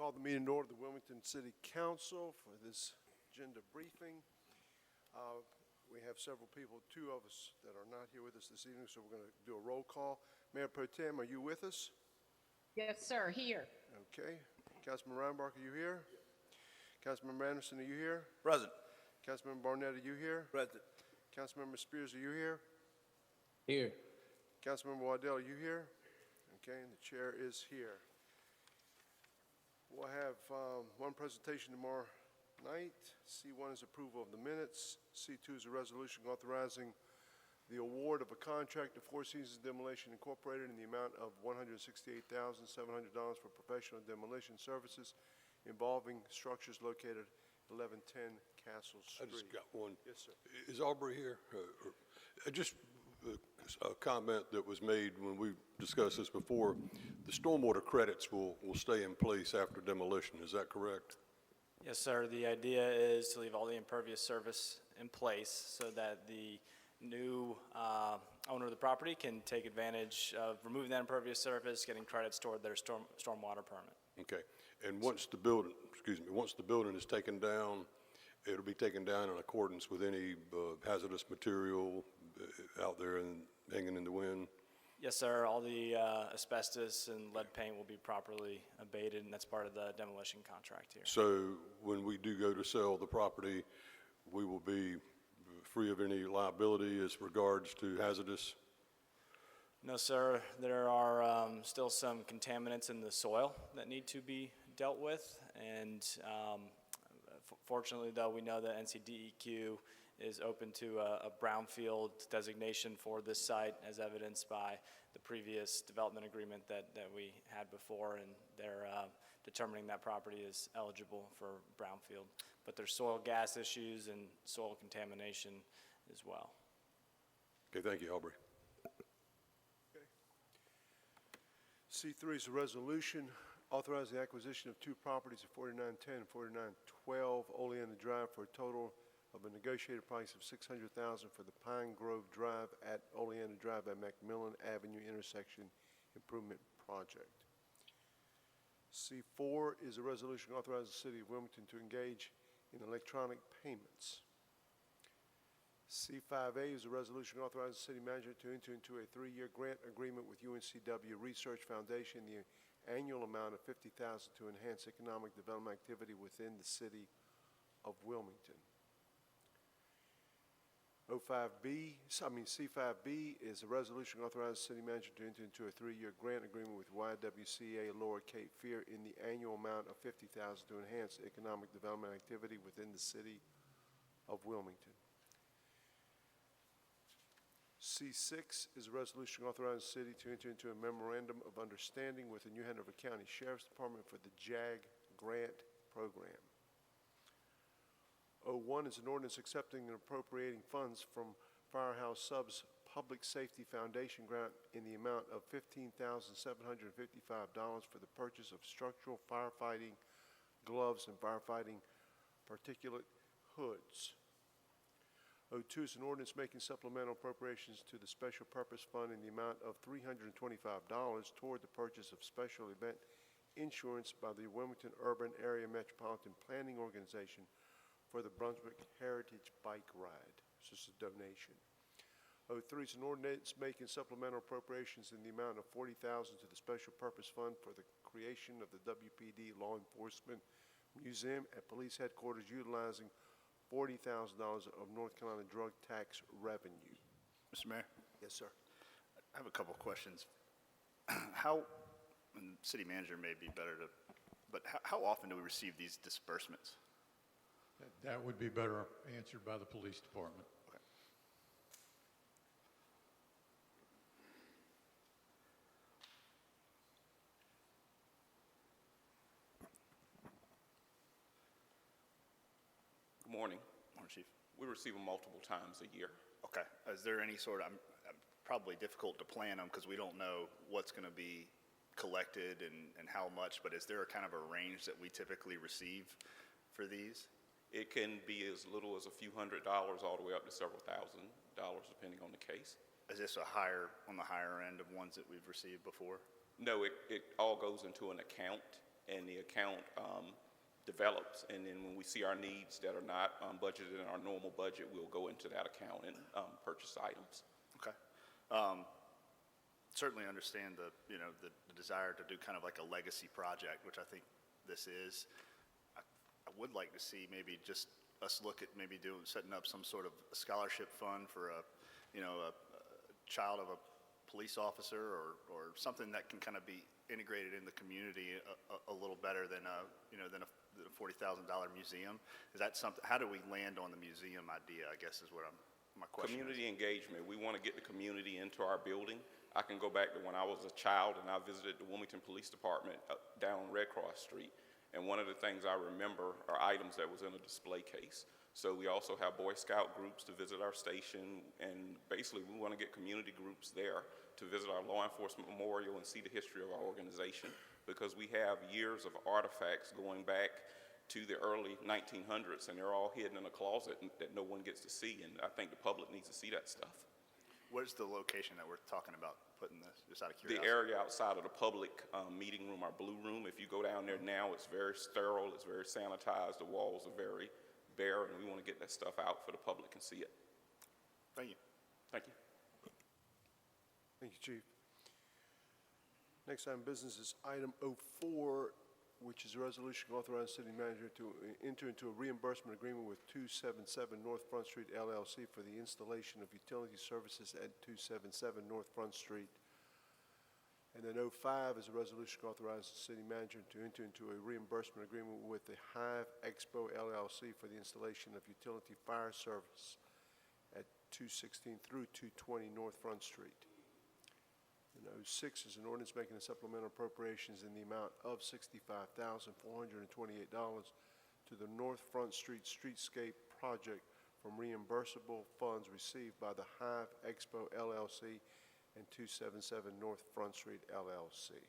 Call the meeting to order of the Wilmington City Council for this agenda briefing. We have several people, two of us that are not here with us this evening, so we're going to do a roll call. Mayor Pro Tem, are you with us? Yes, sir, here. Okay. Councilman Reinbach, are you here? Councilmember Anderson, are you here? Present. Councilmember Barnett, are you here? Present. Councilmember Spears, are you here? Here. Councilmember Waddell, are you here? Okay, and the chair is here. We'll have one presentation tomorrow night. C1 is approval of the minutes. C2 is a resolution authorizing the award of a contract to Four Seasons Demolition Incorporated in the amount of $168,700 for professional demolition services involving structures located 1110 Castle Street. I just got one. Yes, sir. Is Aubrey here? Just a comment that was made when we discussed this before. The stormwater credits will stay in place after demolition. Is that correct? Yes, sir. The idea is to leave all the impervious surface in place so that the new owner of the property can take advantage of removing that impervious surface, getting credits toward their stormwater permit. Okay. And once the building is taken down, it'll be taken down in accordance with any hazardous material out there and hanging in the wind? Yes, sir. All the asbestos and lead paint will be properly abated, and that's part of the demolition contract here. So when we do go to sell the property, we will be free of any liability as regards to hazardous? No, sir. There are still some contaminants in the soil that need to be dealt with, and fortunately, though, we know that NCDEQ is open to a brownfield designation for this site, as evidenced by the previous development agreement that we had before, and they're determining that property is eligible for brownfield. But there's soil gas issues and soil contamination as well. Okay, thank you, Aubrey. C3 is a resolution authorizing the acquisition of two properties at 4910 and 4912 Oleander Drive for a total of a negotiated price of $600,000 for the Pine Grove Drive at Oleander Drive at Macmillan Avenue intersection improvement project. C4 is a resolution authorizing the City of Wilmington to engage in electronic payments. C5A is a resolution authorizing the city manager to enter into a 3-year grant agreement with UNCW Research Foundation, the annual amount of $50,000 to enhance economic development activity within the city of Wilmington. C5B is a resolution authorizing the city manager to enter into a 3-year grant agreement with YWCA Lower Cape Fear in the annual amount of $50,000 to enhance economic development activity within the city of Wilmington. C6 is a resolution authorizing the city to enter into a memorandum of understanding with the New Hanover County Sheriff's Department for the JAG grant program. 01 is an ordinance accepting and appropriating funds from Firehouse Subs Public Safety Foundation grant in the amount of $15,755 for the purchase of structural firefighting gloves and firefighting particulate hoods. 02 is an ordinance making supplemental appropriations to the Special Purpose Fund in the amount of $325 toward the purchase of special event insurance by the Wilmington Urban Area Metropolitan Planning Organization for the Brunswick Heritage Bike Ride. This is a donation. 03 is an ordinance making supplemental appropriations in the amount of $40,000 to the Special Purpose Fund for the creation of the WPD Law Enforcement Museum at Police Headquarters, utilizing $40,000 of North Carolina drug tax revenue. Mr. Mayor? Yes, sir. I have a couple of questions. And city manager may be better to, but how often do we receive these disbursements? That would be better answered by the police department. Okay. Good morning. Morning, Chief. We receive them multiple times a year. Okay. Is there any sort of, probably difficult to plan them because we don't know what's going to be collected and how much, but is there a kind of a range that we typically receive for these? It can be as little as a few $100s all the way up to several $1,000s, depending on the case. Is this on the higher end of ones that we've received before? No, it all goes into an account, and the account develops. And then when we see our needs that are not budgeted in our normal budget, we'll go into that account and purchase items. Okay. Certainly understand the desire to do kind of like a legacy project, which I think this is. I would like to see maybe just us look at maybe setting up some sort of a scholarship fund for a child of a police officer or something that can kind of be integrated in the community a little better than a $40,000 museum. Is that something? How do we land on the museum idea, I guess is what my question is. Community engagement. We want to get the community into our building. I can go back to when I was a child and I visited the Wilmington Police Department down on Red Cross Street. And one of the things I remember are items that was in a display case. So we also have Boy Scout groups to visit our station, and basically we want to get community groups there to visit our law enforcement memorial and see the history of our organization, because we have years of artifacts going back to the early 1900s, and they're all hidden in a closet that no one gets to see, and I think the public needs to see that stuff. Where's the location that we're talking about putting this, just out of The curiosity? area outside of the public meeting room, our blue room, if you go down there now, it's very sterile, it's very sanitized, the walls are very bare, and we want to get that stuff out for the public and see it. Thank you. Thank you. Thank you, Chief. Next item of business is item 04, which is a resolution authorizing city manager to enter into a reimbursement agreement with 277 North Front Street LLC for the installation of utility services at 277 North Front Street. And then 05 is a resolution authorizing the city manager to enter into a reimbursement agreement with the Hive Expo LLC for the installation of utility fire service at 216 through 220 North Front Street. And 06 is an ordinance making a supplemental appropriations in the amount of $65,428 to the North Front Street Streetscape Project from reimbursable funds received by the Hive Expo LLC and 277 North Front Street LLC.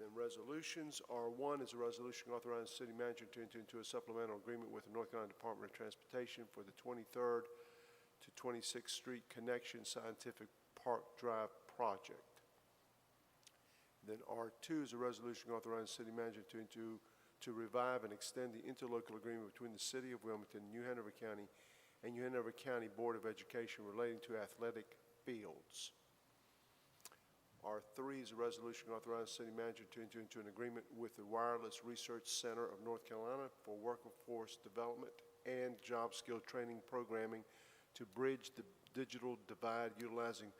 Then resolutions, R1 is a resolution authorizing the city manager to enter into a supplemental agreement with the North Carolina Department of Transportation for the 23rd to 26th Street Connection Scientific Park Drive project. Then R2 is a resolution authorizing the city manager to revive and extend the interlocal agreement between the City of Wilmington, New Hanover County, and New Hanover County Board of Education relating to athletic fields. R3 is a resolution authorizing the city manager to enter into an agreement with the Wireless Research Center of North Carolina for workforce development and job skill training programming to bridge the digital divide utilizing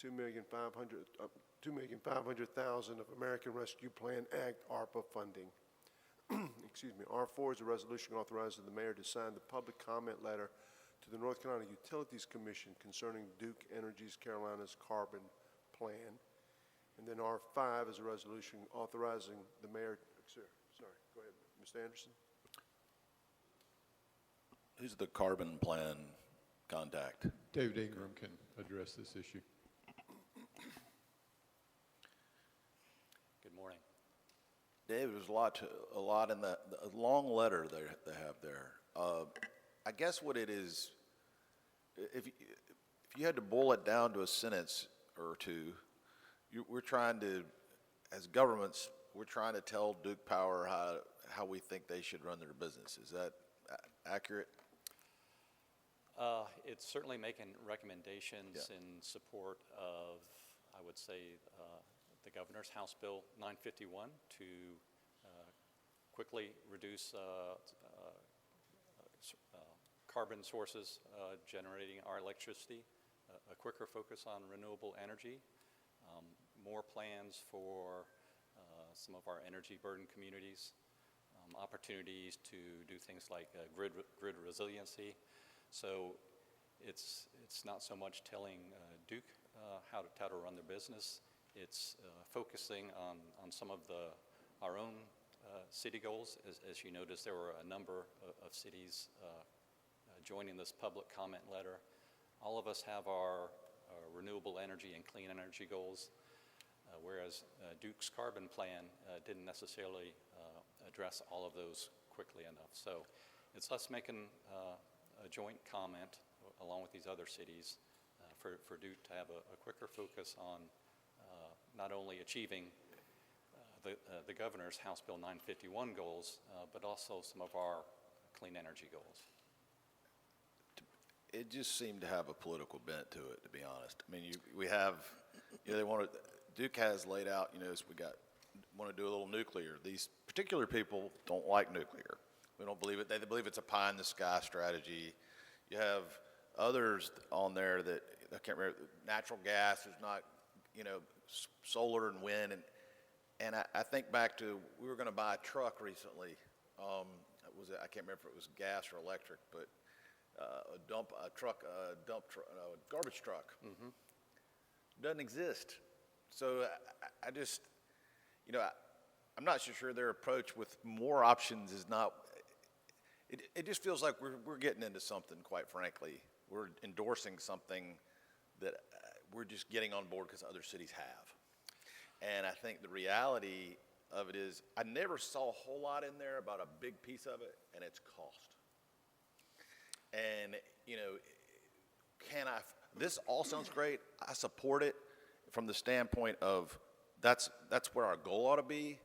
$2,500,000 of American Rescue Plan Act ARPA funding. Excuse me. R4 is a resolution authorizing the mayor to sign the public comment letter to the North Carolina Utilities Commission concerning Duke Energy's Carolina's carbon plan. And then R5 is a resolution authorizing the mayor, sorry, go ahead, Mr. Anderson. Who's the carbon plan contact? David Ingram can address this issue. Good morning. Dave, there's a lot in the long letter they have there. I guess what it is, if you had to boil it down to a sentence or two, we're trying to, as governments, we're trying to tell Duke Power how we think they should run their business. Is that accurate? It's certainly making recommendations in support of, I would say, the governor's House Bill 951 to quickly reduce carbon sources generating our electricity, a quicker focus on renewable energy, more plans for some of our energy burdened communities, opportunities to do things like grid resiliency. So it's not so much telling Duke how to run their business. It's focusing on some of our own city goals. As you noticed, there were a number of cities joining this public comment letter. All of us have our renewable energy and clean energy goals, whereas Duke's carbon plan didn't necessarily address all of those quickly enough. So it's us making a joint comment along with these other cities for Duke to have a quicker focus on not only achieving the governor's House Bill 951 goals, but also some of our clean energy goals. It just seemed to have a political bent to it, to be honest. I mean, we have, they want to, Duke has laid out, want to do a little nuclear. These particular people don't like nuclear. We don't believe it. They believe it's a pie in the sky strategy. You have others on there that, I can't remember, natural gas is not, solar and wind. And I think back to, we were going to buy a truck recently. I can't remember if it was gas or electric, but garbage truck. Doesn't exist. So I just, I'm not so sure their approach with more options is not, it just feels like we're getting into something, quite frankly. We're endorsing something that we're just getting on board because other cities have. And I think the reality of it is, I never saw a whole lot in there about a big piece of it, and it's cost. And, this all sounds great. I support it from the standpoint of that's where our goal ought to be.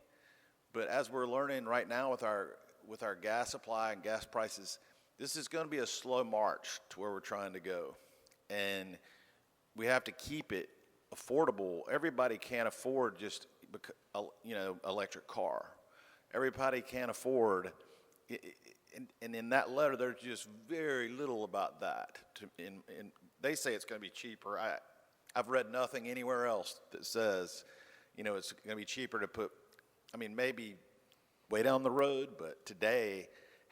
But as we're learning right now with our gas supply and gas prices, this is going to be a slow march to where we're trying to go. And we have to keep it affordable. Everybody can't afford just, electric car. Everybody can't afford, and in that letter, there's just very little about that. They say it's going to be cheaper. I've read nothing anywhere else that says, it's going to be cheaper to put, maybe way down the road, but today,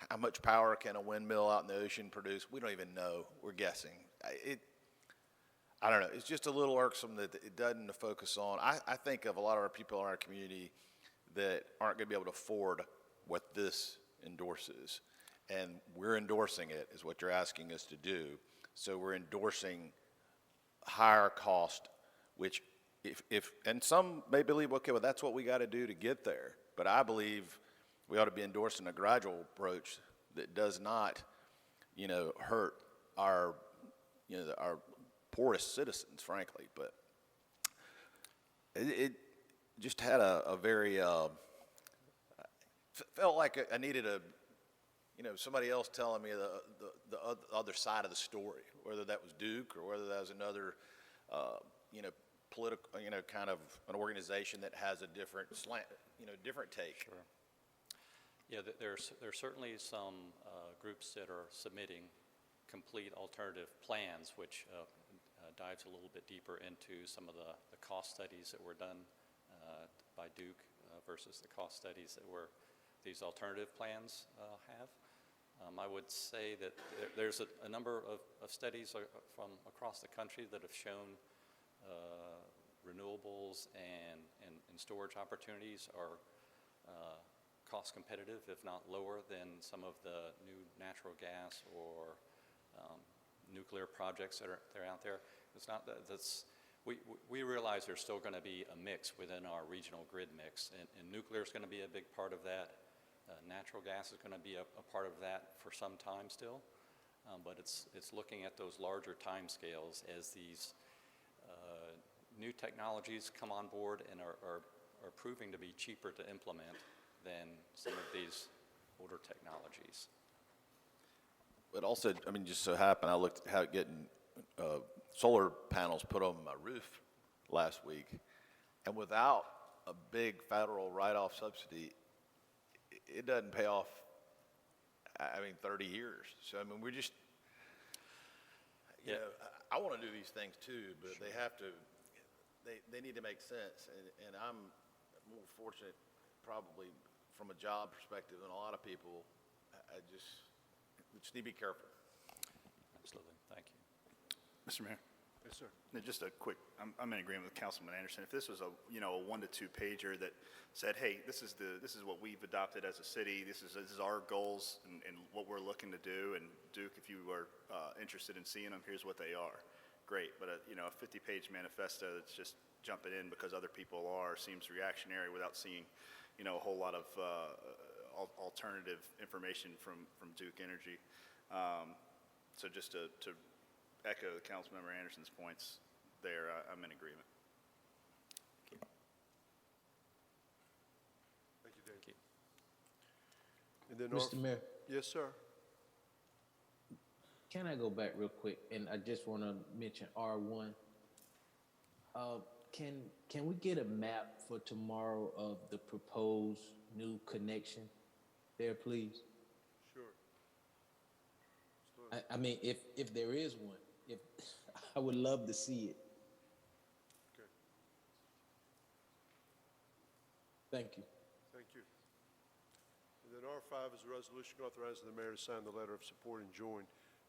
how much power can a windmill out in the ocean produce? We don't even know. We're guessing. I don't know. It's just a little irksome that it doesn't focus on. I think of a lot of our people in our community that aren't going to be able to afford what this endorses. And we're endorsing it, is what you're asking us to do. So we're endorsing higher cost, which and some may believe, okay, well, that's what we got to do to get there. But I believe we ought to be endorsing a gradual approach that does not, hurt our poorest citizens, frankly. But it just had a very, felt like I needed somebody else telling me the other side of the story, whether that was Duke or whether that was another, political, kind of an organization that has a different slant, different take. Sure. Yeah, there's certainly some groups that are submitting complete alternative plans, which dives a little bit deeper into some of the cost studies that were done by Duke versus the cost studies that these alternative plans have. I would say that there's a number of studies from across the country that have shown renewables and storage opportunities are cost competitive, if not lower, than some of the new natural gas or nuclear projects that are out there. It's not that's we realize there's still going to be a mix within our regional grid mix, and nuclear is going to be a big part of that. Natural gas is going to be a part of that for some time still, but it's looking at those larger time scales as these new technologies come on board and are proving to be cheaper to implement than some of these older technologies. But also, just so happened, I looked at how getting solar panels put on my roof last week, and without a big federal write-off subsidy, it doesn't pay off, 30 years. So, we're just, I want to do these things too, but they have to, they need to make sense. And I'm more fortunate probably from a job perspective than a lot of people. We just need to be careful. Absolutely. Thank you. Mr. Mayor? Yes, sir. Just a quick, I'm in agreement with Councilman Anderson. If this was a 1 to 2 pager that said, hey, this is what we've adopted as a city, this is our goals and what we're looking to do, and Duke, if you are interested in seeing them, here's what they are. Great, but a 50-page manifesto that's just jumping in because other people are seems reactionary without seeing, a whole lot of alternative information from Duke Energy. So just to echo Councilmember Anderson's points there, I'm in agreement. And then Mr. Mayor, Yes, sir. can I go back real quick? And I just want to mention R1. Can we get a map for tomorrow of the proposed new connection there, please? Sure. I mean, if there is one, if I would love to see it. Okay. Thank you. Thank you. And then R5 is a resolution authorizing the mayor to sign the letter of support and join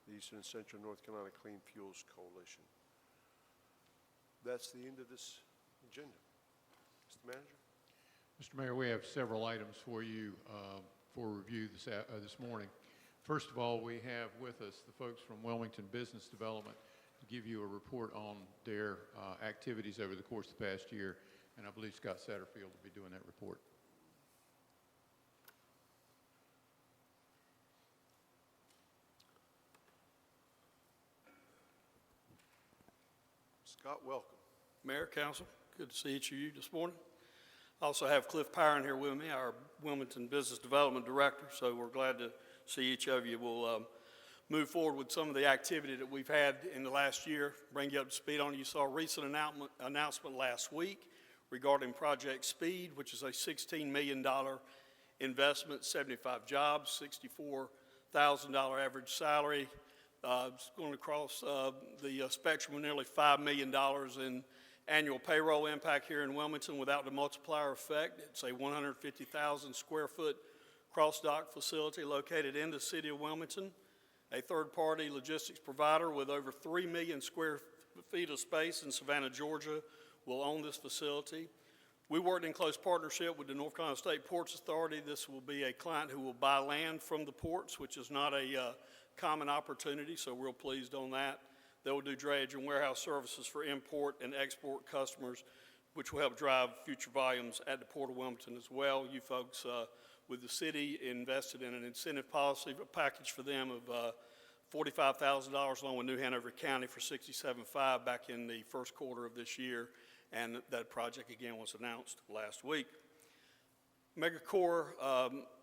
the Eastern and Central North Carolina Clean Fuels Coalition. That's the end of this agenda. Mr. Manager? Mr. Mayor, we have several items for you for review this morning. First of all, we have with us the folks from Wilmington Business Development to give you a report on their activities over the course of the past year, and I believe Scott Satterfield will be doing that report. Scott, welcome. Mayor, Council, good to see each of you this morning. I also have Cliff Pyron here with me, our Wilmington Business Development Director, so we're glad to see each of you. We'll move forward with some of the activity that we've had in the last year, bring you up to speed on it. You saw a recent announcement last week regarding Project Speed, which is a $16 million investment, 75 jobs, $64,000 average salary. It's going across the spectrum of nearly $5 million in annual payroll impact here in Wilmington without the multiplier effect. It's a 150,000 square foot cross-dock facility located in the city of Wilmington. A third-party logistics provider with over 3 million square feet of space in Savannah, Georgia, will own this facility. We worked in close partnership with the North Carolina State Ports Authority. This will be a client who will buy land from the ports, which is not a common opportunity, so we're real pleased on that. They will do drayage and warehouse services for import and export customers, which will help drive future volumes at the Port of Wilmington as well. You folks with the city invested in an incentive policy package for them of $45,000 along with New Hanover County for $67,500 back in the first quarter of this year, and that project again was announced last week. Megacore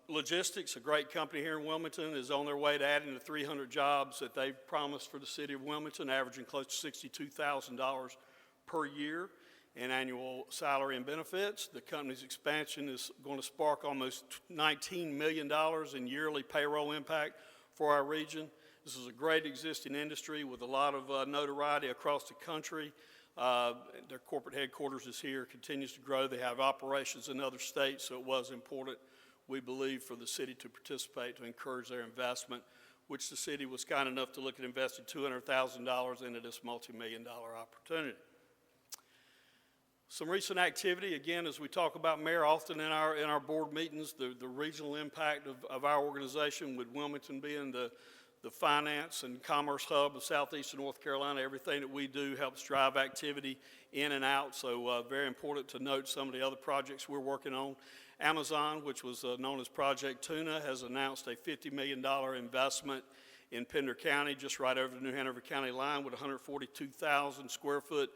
Logistics, a great company here in Wilmington, is on their way to adding the 300 jobs that they've promised for the city of Wilmington, averaging close to $62,000 per year in annual salary and benefits. The company's expansion is going to spark almost $19 million in yearly payroll impact for our region. This is a great existing industry with a lot of notoriety across the country. Their corporate headquarters is here, continues to grow. They have operations in other states, so it was important, we believe, for the city to participate to encourage their investment, which the city was kind enough to look at investing $200,000 into this multi-million-dollar opportunity. Some recent activity, again, as we talk about, Mayor, often in our board meetings, the regional impact of our organization, with Wilmington being the finance and commerce hub of southeastern North Carolina. Everything that we do helps drive activity in and out, so very important to note some of the other projects we're working on. Amazon, which was known as Project Tuna, has announced a $50 million investment in Pender County, just right over the New Hanover County line, with a 142,000 square foot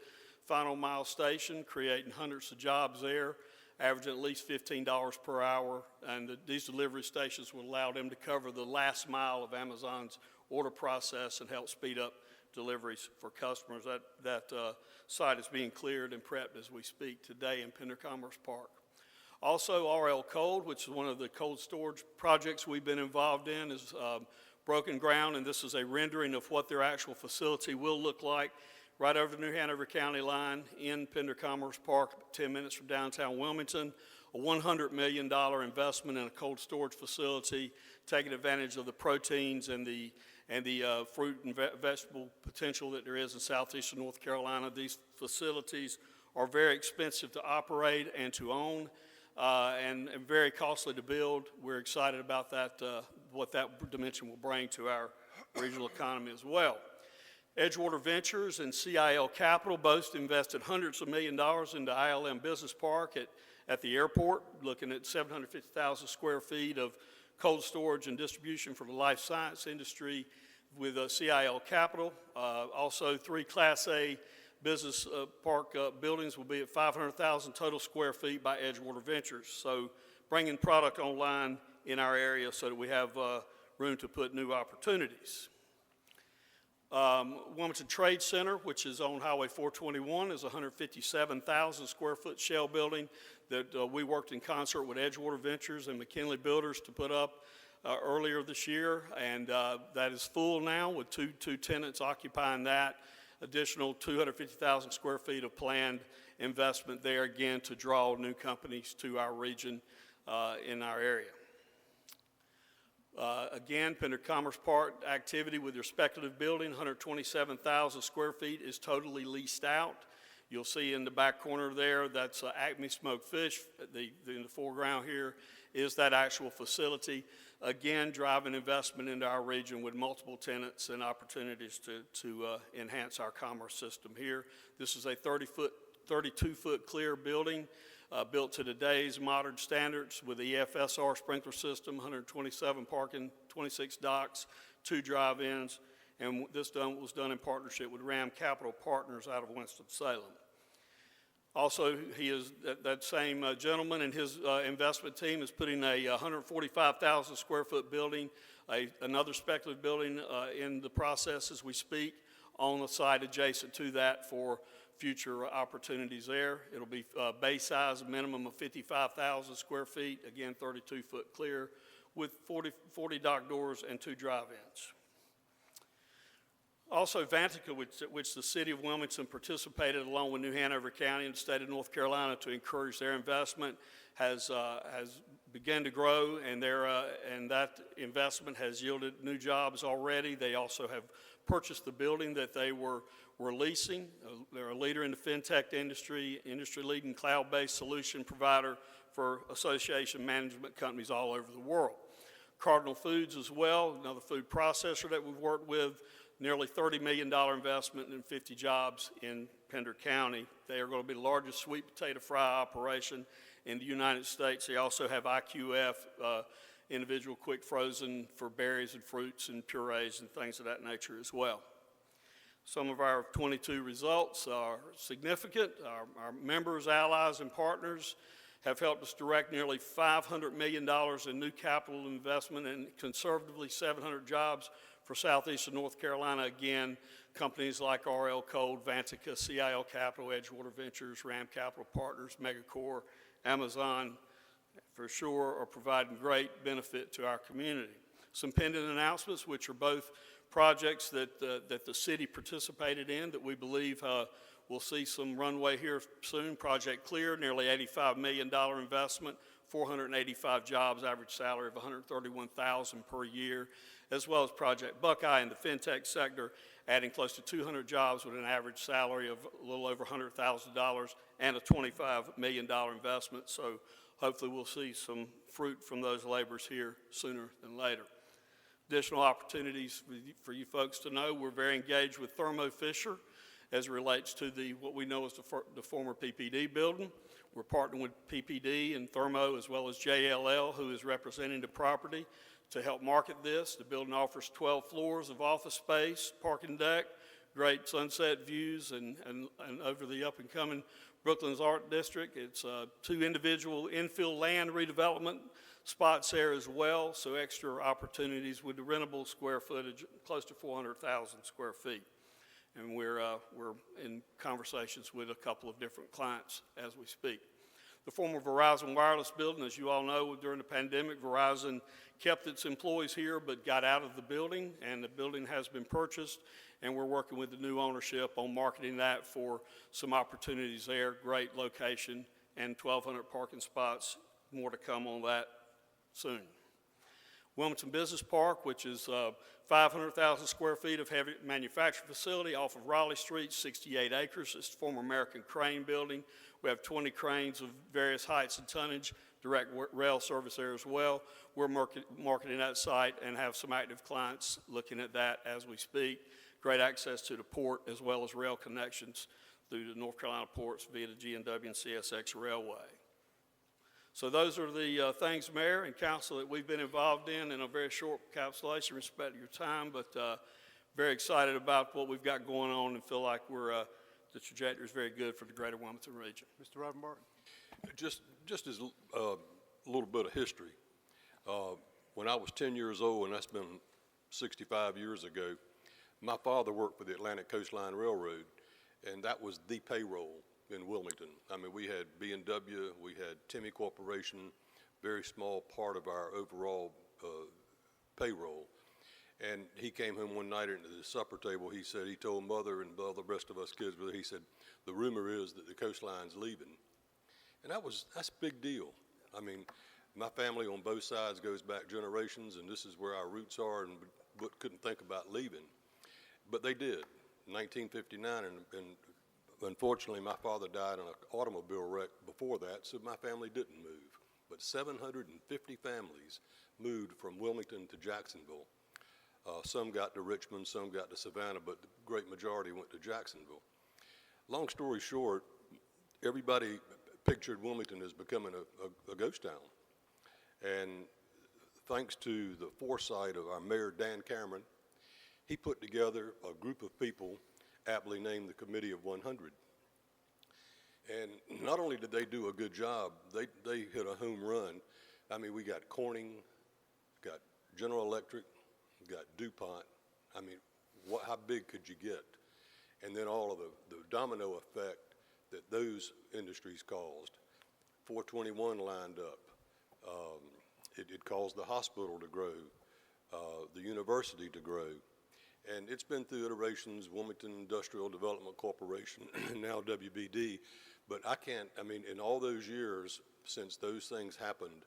final mile station, creating hundreds of jobs there, averaging at least $15 per hour, and these delivery stations will allow them to cover the last mile of Amazon's order process and help speed up deliveries for customers. That site is being cleared and prepped as we speak today in Pender Commerce Park. Also, RL Cold, which is one of the cold storage projects we've been involved in, is broken ground, and this is a rendering of what their actual facility will look like right over the New Hanover County line in Pender Commerce Park, 10 minutes from downtown Wilmington. A $100 million investment in a cold storage facility, taking advantage of the proteins and the fruit and vegetable potential that there is in southeastern North Carolina. These facilities are very expensive to operate and to own, and very costly to build. We're excited about that, what that dimension will bring to our regional economy as well. Edgewater Ventures and CIL Capital both invested hundreds of million dollars into ILM Business Park at the airport, looking at 750,000 square feet of cold storage and distribution for the life science industry with CIL Capital. Also, 3 Class A business park buildings will be at 500,000 total square feet by Edgewater Ventures. So bringing product online in our area so that we have room to put new opportunities. Wilmington Trade Center, which is on Highway 421, is a 157,000 square foot shell building that we worked in concert with Edgewater Ventures and McKinley Builders to put up earlier this year, and that is full now with two tenants occupying that. Additional 250,000 square feet of planned investment there, again, to draw new companies to our region in our area. Again, Pender Commerce Park activity with their speculative building, 127,000 square feet, is totally leased out. You'll see in the back corner there, that's Acme Smoked Fish. In the foreground here is that actual facility. Again, driving investment into our region with multiple tenants and opportunities to enhance our commerce system here. This is a 32-foot clear building built to today's modern standards with the EFSR sprinkler system, 127 parking, 26 docks, 2 drive-ins, and this was done in partnership with Ram Capital Partners out of Winston-Salem. Also, that same gentleman and his investment team is putting a 145,000 square foot building, another speculative building in the process as we speak, on the site adjacent to that for future opportunities there. It'll be bay size, a minimum of 55,000 square feet, again 32-foot clear, with 40 dock doors and 2 drive-ins. Also, Vantica, which the city of Wilmington participated along with New Hanover County and the state of North Carolina to encourage their investment, has begun to grow, and that investment has yielded new jobs already. They also have purchased the building that they were leasing. They're a leader in the fintech industry-leading cloud-based solution provider for association management companies all over the world. Cardinal Foods as well, another food processor that we've worked with, nearly $30 million investment and 50 jobs in Pender County. They are going to be the largest sweet potato fry operation in the United States. They also have IQF, individual quick frozen for berries and fruits and purees and things of that nature as well. Some of our 22 results are significant. Our members, allies, and partners have helped us direct nearly $500 million in new capital investment and conservatively 700 jobs for southeastern North Carolina. Again, companies like RL Cold, Vantica, CIL Capital, Edgewater Ventures, Ram Capital Partners, Megacore, Amazon, for sure, are providing great benefit to our community. Some pending announcements, which are both projects that the city participated in that we believe we'll see some runway here soon. Project Clear, nearly $85 million investment, 485 jobs, average salary of $131,000 per year, as well as Project Buckeye in the fintech sector, adding close to 200 jobs with an average salary of a little over $100,000 and a $25 million investment. So hopefully we'll see some fruit from those labors here sooner than later. Additional opportunities for you folks to know, we're very engaged with Thermo Fisher as it relates to what we know as the former PPD building. We're partnering with PPD and Thermo as well as JLL, who is representing the property, to help market this. The building offers 12 floors of office space, parking deck, great sunset views, and over the up-and-coming Brooklands Art District. It's 2 individual infill land redevelopment spots there as well, so extra opportunities with the rentable square footage, close to 400,000 square feet. And we're in conversations with a couple of different clients as we speak. The former Verizon Wireless building, as you all know, during the pandemic, Verizon kept its employees here but got out of the building, and the building has been purchased, and we're working with the new ownership on marketing that for some opportunities there. Great location and 1,200 parking spots. More to come on that soon. Wilmington Business Park, which is 500,000 square feet of heavy manufacturing facility off of Raleigh Street, 68 acres. It's the former American Crane building. We have 20 cranes of various heights and tonnage, direct rail service there as well. We're marketing that site and have some active clients looking at that as we speak. Great access to the port as well as rail connections through the North Carolina ports via the G&W and CSX Railway. So those are the things, Mayor and Council, that we've been involved in a very short encapsulation, respect your time, but very excited about what we've got going on and feel like the trajectory is very good for the greater Wilmington region. Mr. Robin Martin? Just as a little bit of history. When I was 10 years old, and that's been 65 years ago, my father worked for the Atlantic Coastline Railroad, and that was the payroll in Wilmington. I mean, we had B&W, we had Timmy Corporation, very small part of our overall payroll. And he came home one night at the supper table. He said, he told Mother and all the rest of us kids, he said, the rumor is that the coastline's leaving. And that's a big deal. I mean, my family on both sides goes back generations, and this is where our roots are, and couldn't think about leaving. But they did, in 1959, and unfortunately, my father died in an automobile wreck before that, so my family didn't move. But 750 families moved from Wilmington to Jacksonville. Some got to Richmond, some got to Savannah, but the great majority went to Jacksonville. Long story short, everybody pictured Wilmington as becoming a ghost town. And thanks to the foresight of our mayor, Dan Cameron, he put together a group of people aptly named the Committee of 100. And not only did they do a good job, they hit a home run. I mean, we got Corning, got General Electric, got DuPont. I mean, how big could you get? And then all of the domino effect that those industries caused. 421 lined up. It caused the hospital to grow, the university to grow. And it's been through iterations, Wilmington Industrial Development Corporation, and now WBD. But in all those years since those things happened,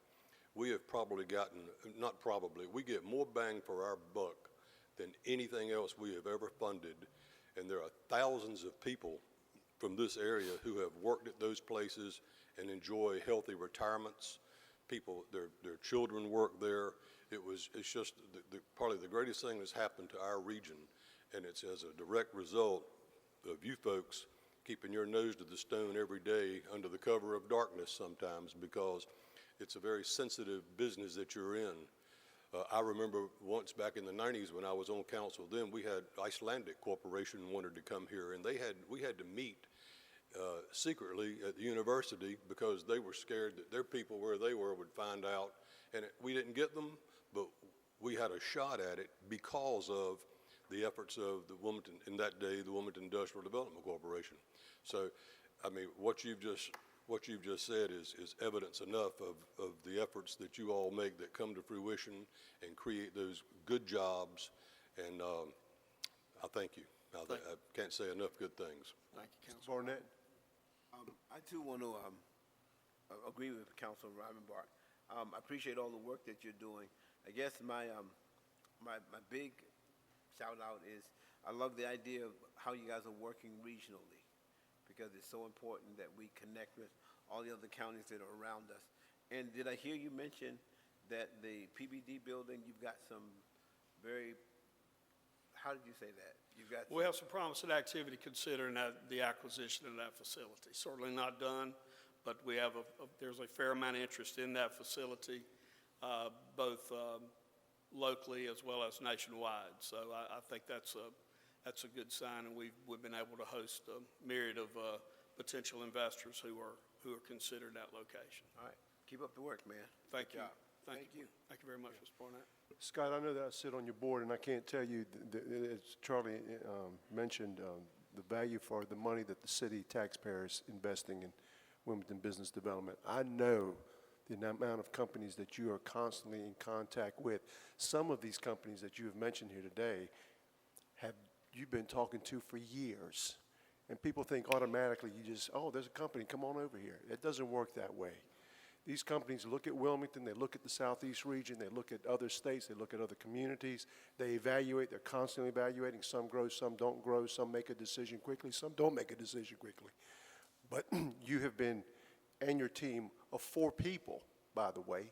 we have probably gotten, we get more bang for our buck than anything else we have ever funded. And there are thousands of people from this area who have worked at those places and enjoy healthy retirements. People, their children work there. It's just probably the greatest thing that's happened to our region, and it's as a direct result of you folks keeping your nose to the stone every day under the cover of darkness sometimes, because it's a very sensitive business that you're in. I remember once back in the 90s when I was on council then, we had Icelandic Corporation wanted to come here, and we had to meet secretly at the university because they were scared that their people where they were would find out, and we didn't get them, but we had a shot at it because of the efforts of the Wilmington, in that day, the Wilmington Industrial Development Corporation. So, I mean, what you've just said is evidence enough of the efforts that you all make that come to fruition and create those good jobs, and I thank you. I can't say enough good things. Thank you, Mr. Councilman. Barnett? I too want to agree with Councilman Rivenbark. I appreciate all the work that you're doing. I guess my big shout out is I love the idea of how you guys are working regionally, because it's so important that we connect with all the other counties that are around us. And did I hear you mention that the PBD building, you've got some very, how did you say that? You've got We have some promising activity considering the acquisition of that facility. Certainly not done, but we have there's a fair amount of interest in that facility, both locally as well as nationwide. So I think that's a good sign, and we've been able to host a myriad of potential investors who are considering that location. All right. Keep up the work, man. Thank Good you. job. Thank you. Thank you very much, Mr. Barnett. Scott, I know that I sit on your board, and I can't tell you, as Charlie mentioned, the value for the money that the city taxpayer is investing in Wilmington business development. I know the amount of companies that you are constantly in contact with. Some of these companies that you have mentioned here today you've been talking to for years. And people think automatically there's a company, come on over here. It doesn't work that way. These companies look at Wilmington, they look at the Southeast region, they look at other states, they look at other communities, they evaluate, they're constantly evaluating. Some grow, some don't grow, some make a decision quickly, some don't make a decision quickly. But you have been, and your team of 4 people, by the way.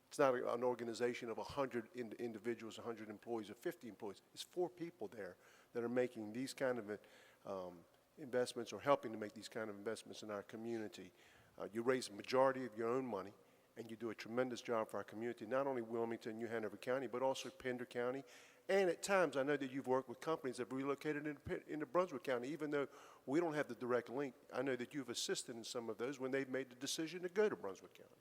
It's not an organization of 100 individuals, 100 employees, or 50 employees. It's 4 people there that are making these kind of investments or helping to make these kind of investments in our community. You raise the majority of your own money, and you do a tremendous job for our community, not only Wilmington, New Hanover County, but also Pender County. And at times, I know that you've worked with companies that have relocated into Brunswick County, even though we don't have the direct link. I know that you've assisted in some of those when they've made the decision to go to Brunswick County.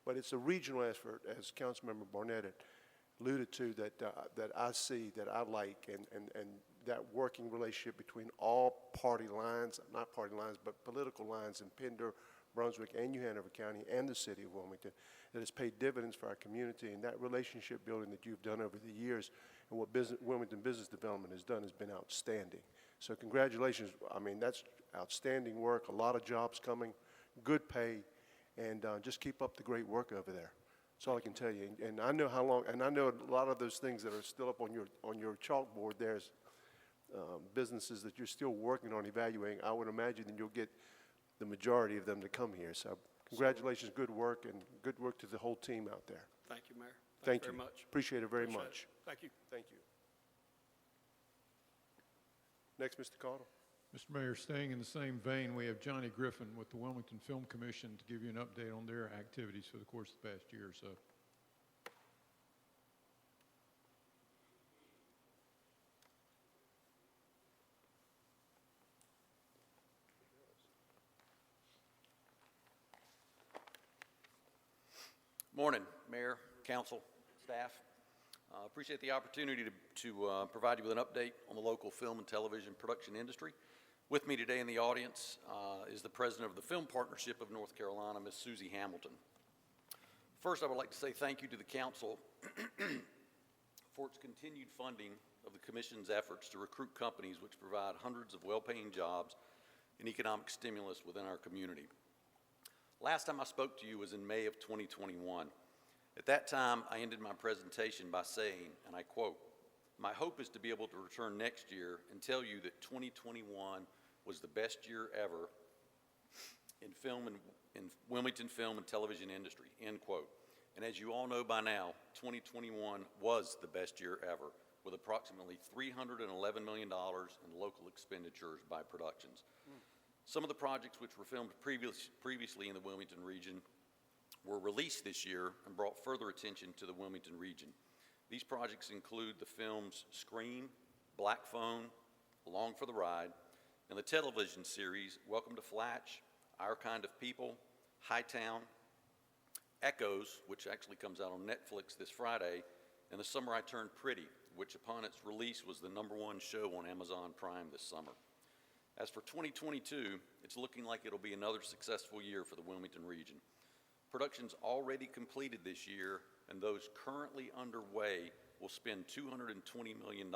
But it's a regional effort, as Councilmember Barnett had alluded to, that I see, that I like, and that working relationship between all party lines, not party lines, but political lines in Pender, Brunswick, and New Hanover County, and the city of Wilmington, that has paid dividends for our community, and that relationship building that you've done over the years, and what Wilmington Business Development has done has been outstanding. So congratulations. I mean, that's outstanding work, a lot of jobs coming, good pay, and just keep up the great work over there. That's all I can tell you. And I know how long, and I know a lot of those things that are still up on your chalkboard, there's businesses that you're still working on evaluating. I would imagine that you'll get the majority of them to come here. So congratulations, good work, and good work to the whole team out there. Thank you, Mayor. Thank Very you. much. Appreciate it very Appreciate much. it. Thank you. Thank you. Next, Mr. Caudle. Mr. Mayor, staying in the same vein, we have Johnny Griffin with the Wilmington Film Commission to give you an update on their activities for the course of the past year or so. Morning, Mayor, Council, staff. Appreciate the opportunity to provide you with an update on the local film and television production industry. With me today in the audience is the president of the Film Partnership of North Carolina, Ms. Susie Hamilton. First, I would like to say thank you to the council for its continued funding of the commission's efforts to recruit companies which provide hundreds of well-paying jobs and economic stimulus within our community. Last time I spoke to you was in May of 2021. At that time, I ended my presentation by saying, and I quote, "My hope is to be able to return next year and tell you that 2021 was the best year ever in film and in Wilmington film and television industry," end quote. And as you all know by now, 2021 was the best year ever, with approximately $311 million in local expenditures by productions. Some of the projects which were filmed previously in the Wilmington region were released this year and brought further attention to the Wilmington region. These projects include the films Scream, Black Phone, Along for the Ride, and the television series Welcome to Flatch, Our Kind of People, Hightown, Echoes, which actually comes out on Netflix this Friday, and The Summer I Turned Pretty, which upon its release was the #1 show on Amazon Prime this summer. As for 2022, it's looking like it'll be another successful year for the Wilmington region. Productions already completed this year and those currently underway will spend $220 million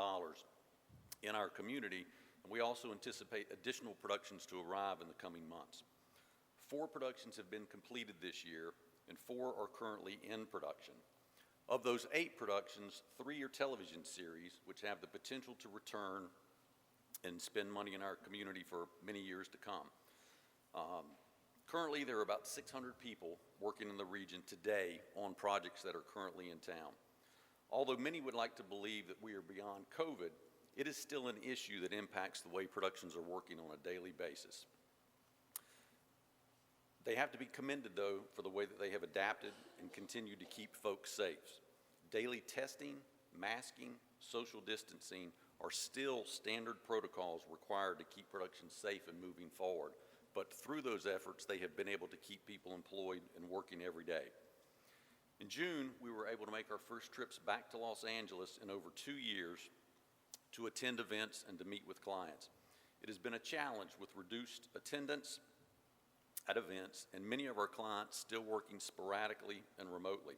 in our community, and we also anticipate additional productions to arrive in the coming months. 4 productions have been completed this year, and 4 are currently in production. Of those 8 productions, 3 are television series, which have the potential to return and spend money in our community for many years to come. Currently, there are about 600 people working in the region today on projects that are currently in town. Although many would like to believe that we are beyond COVID, it is still an issue that impacts the way productions are working on a daily basis. They have to be commended, though, for the way that they have adapted and continued to keep folks safe. Daily testing, masking, social distancing are still standard protocols required to keep production safe and moving forward. But through those efforts, they have been able to keep people employed and working every day. In June, we were able to make our first trips back to Los Angeles in over 2 years to attend events and to meet with clients. It has been a challenge with reduced attendance at events and many of our clients still working sporadically and remotely.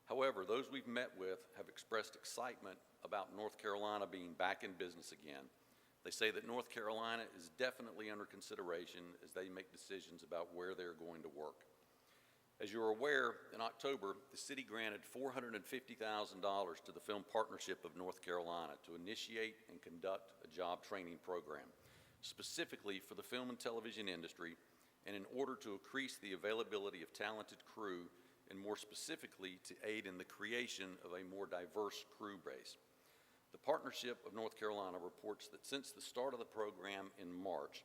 However, those we've met with have expressed excitement about North Carolina being back in business again. They say that North Carolina is definitely under consideration as they make decisions about where they're going to work. As you're aware, in October, the city granted $450,000 to the Film Partnership of North Carolina to initiate and conduct a job training program, specifically for the film and television industry, and in order to increase the availability of talented crew, and more specifically to aid in the creation of a more diverse crew base. The Partnership of North Carolina reports that since the start of the program in March,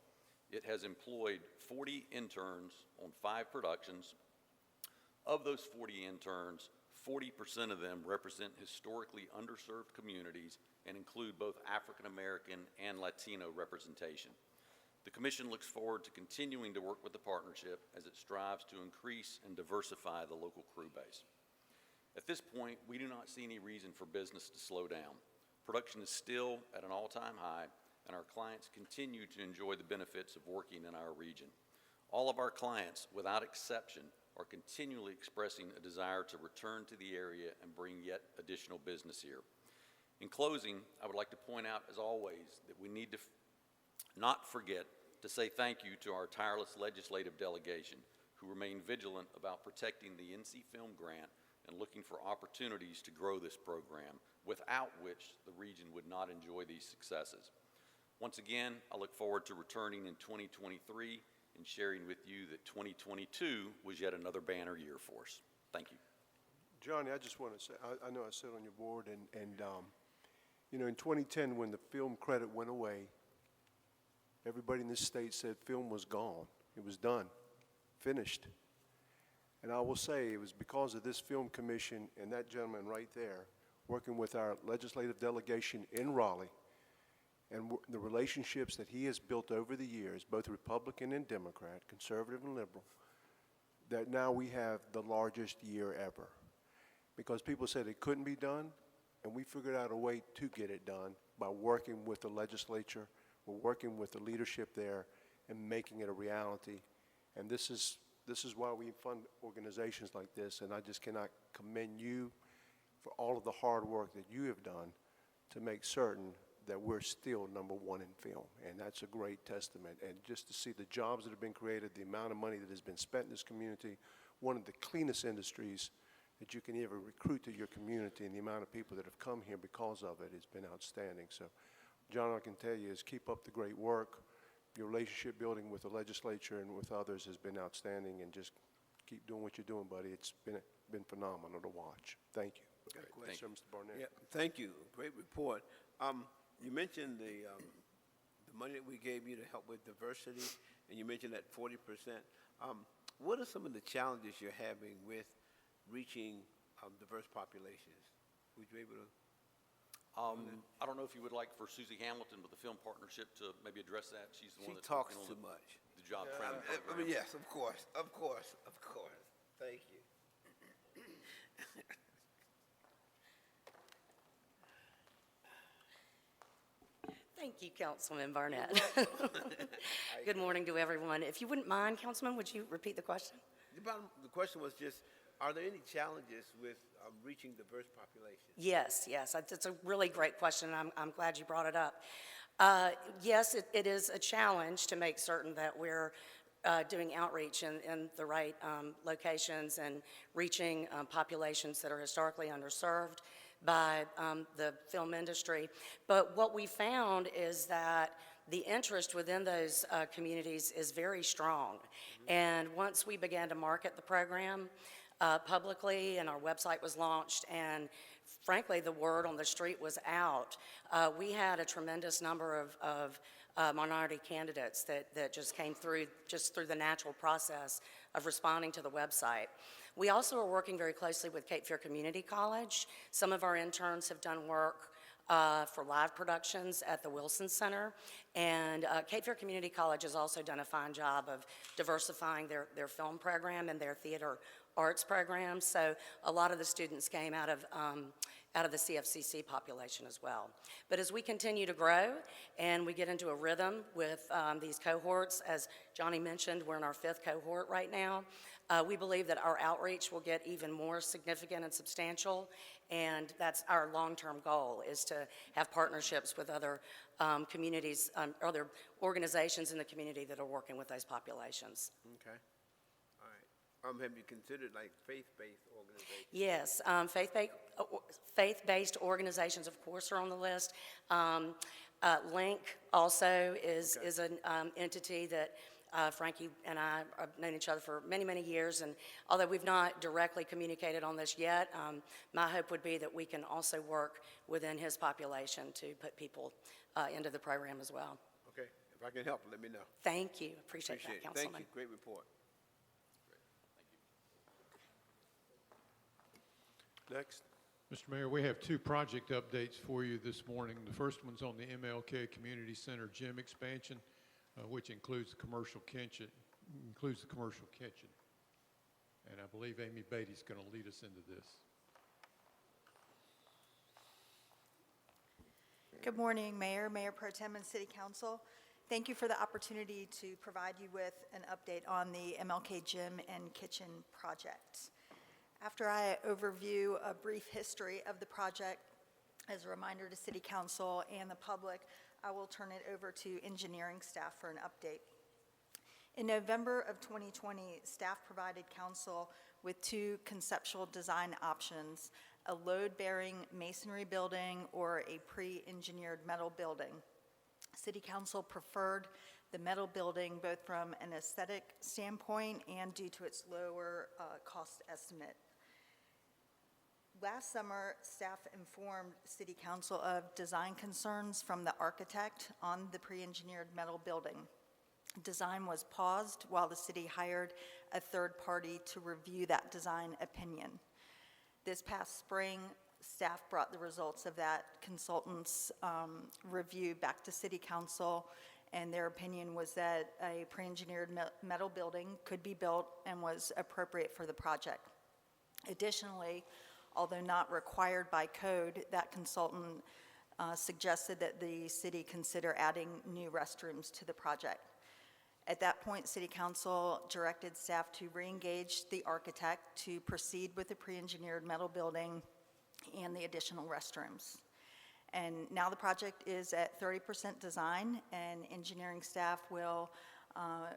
it has employed 40 interns on 5 productions. Of those 40 interns, 40% of them represent historically underserved communities and include both African American and Latino representation. The Commission looks forward to continuing to work with the partnership as it strives to increase and diversify the local crew base. At this point, we do not see any reason for business to slow down. Production is still at an all-time high, and our clients continue to enjoy the benefits of working in our region. All of our clients, without exception, are continually expressing a desire to return to the area and bring yet additional business here. In closing, I would like to point out, as always, that we need to not forget to say thank you to our tireless legislative delegation who remain vigilant about protecting the NC Film Grant and looking for opportunities to grow this program, without which the region would not enjoy these successes. Once again, I look forward to returning in 2023 and sharing with you that 2022 was yet another banner year for us. Thank you. Johnny, I just want to say, I know I sit on your board, and you know, in 2010, when the film credit went away, everybody in this state said film was gone. It was done, finished. And I will say it was because of this film commission and that gentleman right there, working with our legislative delegation in Raleigh, and the relationships that he has built over the years, both Republican and Democrat, conservative and liberal, that now we have the largest year ever. Because people said it couldn't be done, and we figured out a way to get it done by working with the legislature, we're working with the leadership there, and making it a reality. And this is why we fund organizations like this, and I just cannot commend you for all of the hard work that you have done to make certain that we're still #1 in film, and that's a great testament. And just to see the jobs that have been created, the amount of money that has been spent in this community, one of the cleanest industries that you can ever recruit to your community, and the amount of people that have come here because of it has been outstanding. So, John, I can tell you is keep up the great work. Your relationship building with the legislature and with others has been outstanding, and just keep doing what you're doing, buddy. It's been phenomenal to watch. Thank you. Got a Yes, sir, Mr. Barnett. Yeah, thank you. Great report. You mentioned the money that we gave you to help with diversity, and you mentioned that 40%. What are some of the challenges you're having with reaching diverse populations? Would you be able to? I don't know if you would like for Susie Hamilton with the Film Partnership to maybe address that. She's the She one that's talks working too on much. the job training I program. mean, yes, of course. Thank you. Thank you, Councilman Barnett. Good morning to everyone. If you wouldn't mind, Councilman, would you repeat the question? The question was just, are there any challenges with reaching diverse populations? Yes, it's a really great question. I'm glad you brought it up. Yes, it is a challenge to make certain that we're doing outreach in the right locations and reaching populations that are historically underserved by the film industry. But what we found is that the interest within those communities is very strong. And once we began to market the program publicly, and our website was launched, and frankly, the word on the street was out, we had a tremendous number of minority candidates that just came through, just through the natural process of responding to the website. We also are working very closely with Cape Fear Community College. Some of our interns have done work for live productions at the Wilson Center, and Cape Fear Community College has also done a fine job of diversifying their film program and their theater arts program. So a lot of the students came out of the CFCC population as well. But as we continue to grow and we get into a rhythm with these cohorts, as Johnny mentioned, we're in our 5th cohort right now. We believe that our outreach will get even more significant and substantial, and that's our long-term goal, is to have partnerships with other communities, other organizations in the community that are working with those populations. Okay. All right. Have you considered like faith-based organizations? Yes, faith-based organizations, of course, are on the list. Link also is an entity that Frankie and I have known each other for many, many years, and although we've not directly communicated on this yet, my hope would be that we can also work within his population to put people into the program as well. Okay. If I can help, let me know. Thank you. Appreciate that, Councilman. Thank you. Great report. Next. Mr. Mayor, we have 2 project updates for you this morning. The first one's on the MLK Community Center gym expansion. which includes the commercial kitchen. And I believe Amy Beatty's going to lead us into this. Good morning, Mayor, Mayor Pro Tem, and City Council. Thank you for the opportunity to provide you with an update on the MLK Gym and Kitchen project. After I overview a brief history of the project, as a reminder to City Council and the public, I will turn it over to engineering staff for an update. In November of 2020, staff provided council with two conceptual design options: a load-bearing masonry building or a pre-engineered metal building. City Council preferred the metal building both from an aesthetic standpoint and due to its lower cost estimate. Last summer, staff informed City Council of design concerns from the architect on the pre-engineered metal building. Design was paused while the city hired a third party to review that design opinion. This past spring, staff brought the results of that consultant's review back to City Council, and their opinion was that a pre-engineered metal building could be built and was appropriate for the project. Additionally, although not required by code, that consultant suggested that the city consider adding new restrooms to the project. At that point, City Council directed staff to re-engage the architect to proceed with the pre-engineered metal building and the additional restrooms. And now the project is at 30% design, and engineering staff will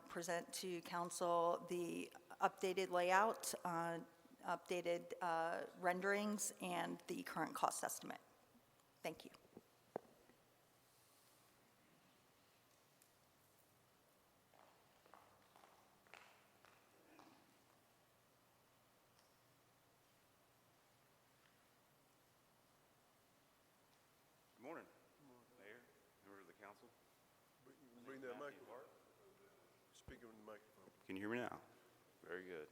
present to council the updated layout, updated renderings, and the current cost estimate. Thank you. Good morning, Mayor, members of the council. Bring that microphone. Speak in the microphone. Can you hear me now? Very good.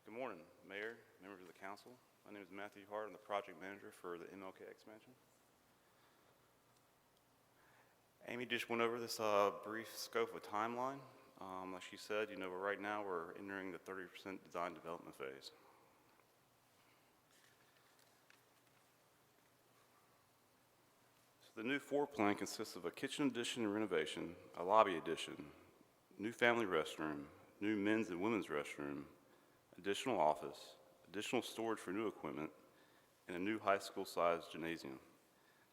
Good morning, Mayor, members of the council. My name is Matthew Hart. I'm the project manager for the MLK expansion. Amy just went over this brief scope of timeline. Like she said, right now we're entering the 30% design development phase. The new floor plan consists of a kitchen addition and renovation, a lobby addition, new family restroom, new men's and women's restroom, additional office, additional storage for new equipment, and a new high school-sized gymnasium.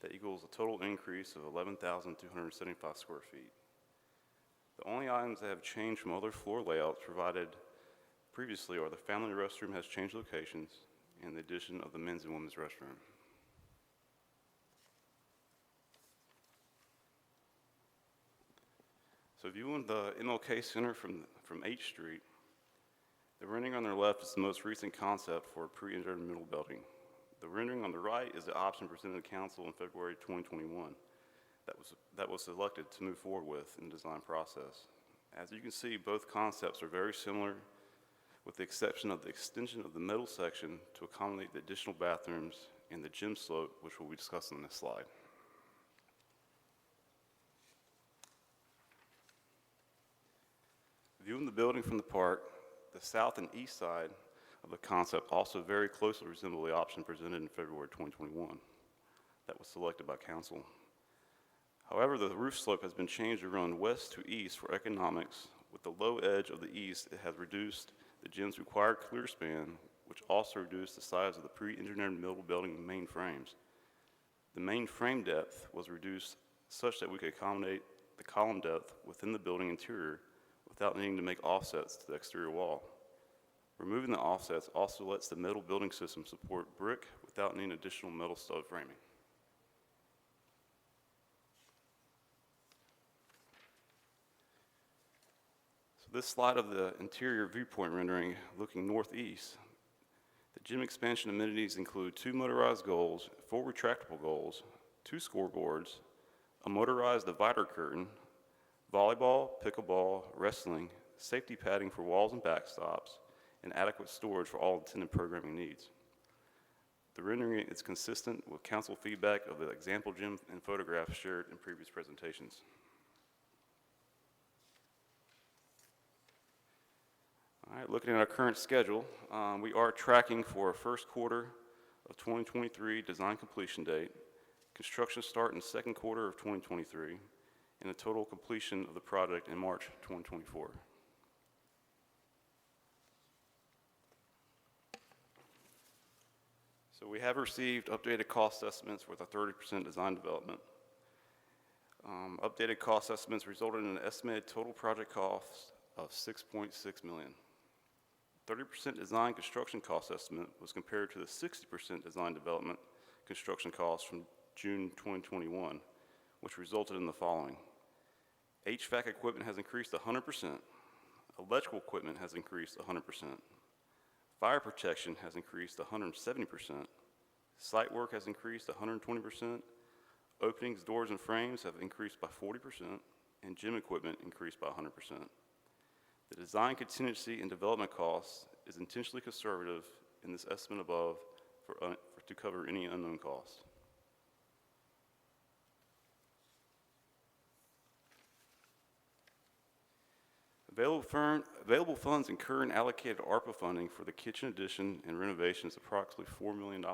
That equals a total increase of 11,275 square feet. The only items that have changed from other floor layouts provided previously are the family restroom has changed locations and the addition of the men's and women's restroom. So viewing the MLK Center from H Street, the rendering on their left is the most recent concept for a pre-engineered middle building. The rendering on the right is the option presented to council in February 2021 that was selected to move forward with in the design process. As you can see, both concepts are very similar with the exception of the extension of the middle section to accommodate the additional bathrooms and the gym slope, which will be discussed on this slide. Viewing the building from the park, the south and east side of the concept also very closely resemble the option presented in February 2021 that was selected by council. However, the roof slope has been changed to run west to east for economics. With the low edge of the east, it has reduced the gym's required clear span, which also reduced the size of the pre-engineered middle building main frames. The main frame depth was reduced such that we could accommodate the column depth within the building interior without needing to make offsets to the exterior wall. Removing the offsets also lets the metal building system support brick without needing additional metal stud framing. So this slide of the interior viewpoint rendering looking northeast, the gym expansion amenities include 2 motorized goals, 4 retractable goals, 2 scoreboards, a motorized divider curtain, volleyball, pickleball, wrestling, safety padding for walls and backstops, and adequate storage for all attendant programming needs. The rendering is consistent with council feedback of the example gym and photographs shared in previous presentations. All right, looking at our current schedule, we are tracking for a first quarter of 2023 design completion date, construction start in second quarter of 2023, and a total completion of the project in March 2024. So we have received updated cost estimates with a 30% design development. Updated cost estimates resulted in an estimated total project cost of $6.6 million. 30% design construction cost estimate was compared to the 60% design development construction cost from June 2021, which resulted in the following. HVAC equipment has increased 100%. Electrical equipment has increased 100%. Fire protection has increased 170%. Site work has increased 120%. Openings, doors, and frames have increased by 40%, and gym equipment increased by 100%. The design contingency and development cost is intentionally conservative in this estimate above to cover any unknown costs. Available funds in current allocated ARPA funding for the kitchen addition and renovation is approximately $4 million.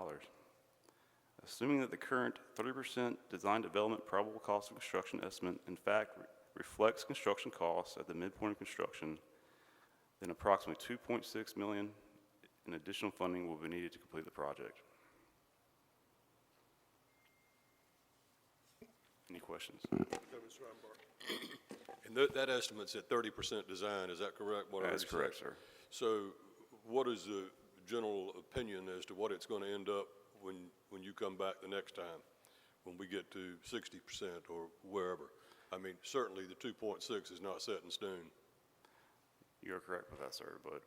Assuming that the current 30% design development probable cost of construction estimate in fact reflects construction costs at the midpoint of construction, then approximately $2.6 million in additional funding will be needed to complete the project. Any questions? And that estimate's at 30% design, is that correct? That's correct, sir. So what is the general opinion as to what it's going to end up when you come back the next time, when we get to 60% or wherever? I mean, certainly the 2.6 is not set in stone. You're correct with that, sir, but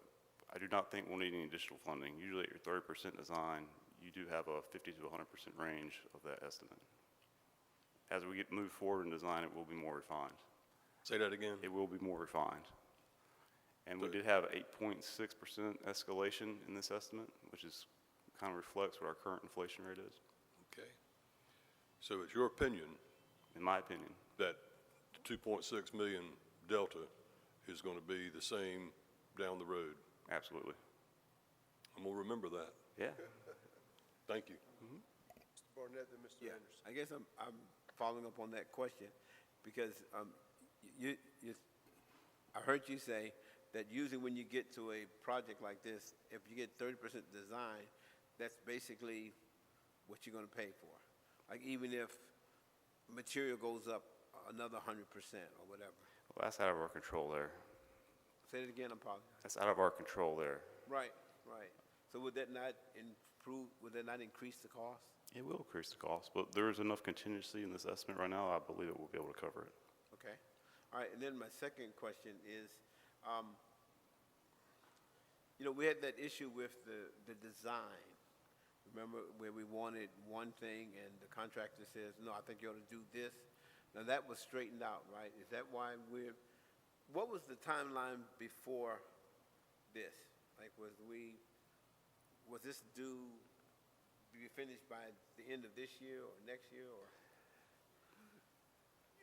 I do not think we'll need any additional funding. Usually at your 30% design, you do have a 50 to 100% range of that estimate. As we move forward in design, it will be more refined. Say that again? It will be more refined. And we did have 8.6% escalation in this estimate, which is kind of reflects what our current inflation rate is. Okay. So it's your opinion, in my opinion, that the 2.6 million delta is going to be the same down the road? Absolutely. I'm going to remember that. Yeah. Thank you. Mr. Barnett, then Mr. Yeah, Anderson. I guess I'm following up on that question because I heard you say that usually when you get to a project like this, if you get 30% design, that's basically what you're going to pay for. Like even if material goes up another 100% or whatever. Well, that's out of our control there. Say it again, I apologize. That's out of our control there. Right, right. So would that not improve, would that not increase the cost? It will increase the cost, but there is enough contingency in this estimate right now, I believe it will be able to cover it. Okay. All right, and then my second question is, we had that issue with the design. Remember where we wanted one thing and the contractor says, no, I think you ought to do this. Now that was straightened out, right? Is that why what was the timeline before this? Like was this due to be finished by the end of this year or next year or?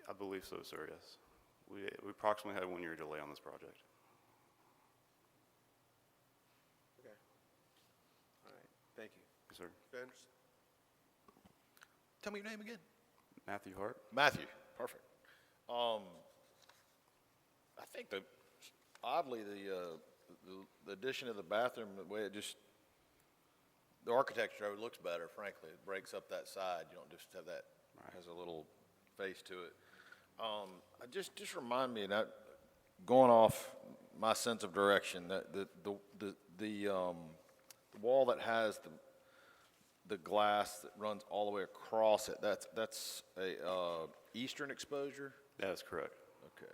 I believe so, sir, yes. We approximately had a 1-year delay on this project. Okay. All right, thank you. Yes, sir. Mr. Anderson? Tell me your name again. Matthew Hart? Matthew, perfect. I think that oddly, the addition of the bathroom, the way it just, the architecture of it looks better, frankly. It breaks up that side. You don't just have that, has a little face to it. Just remind me, that going off my sense of direction, that the wall that has the glass that runs all the way across it, that's a eastern exposure? That is correct. Okay.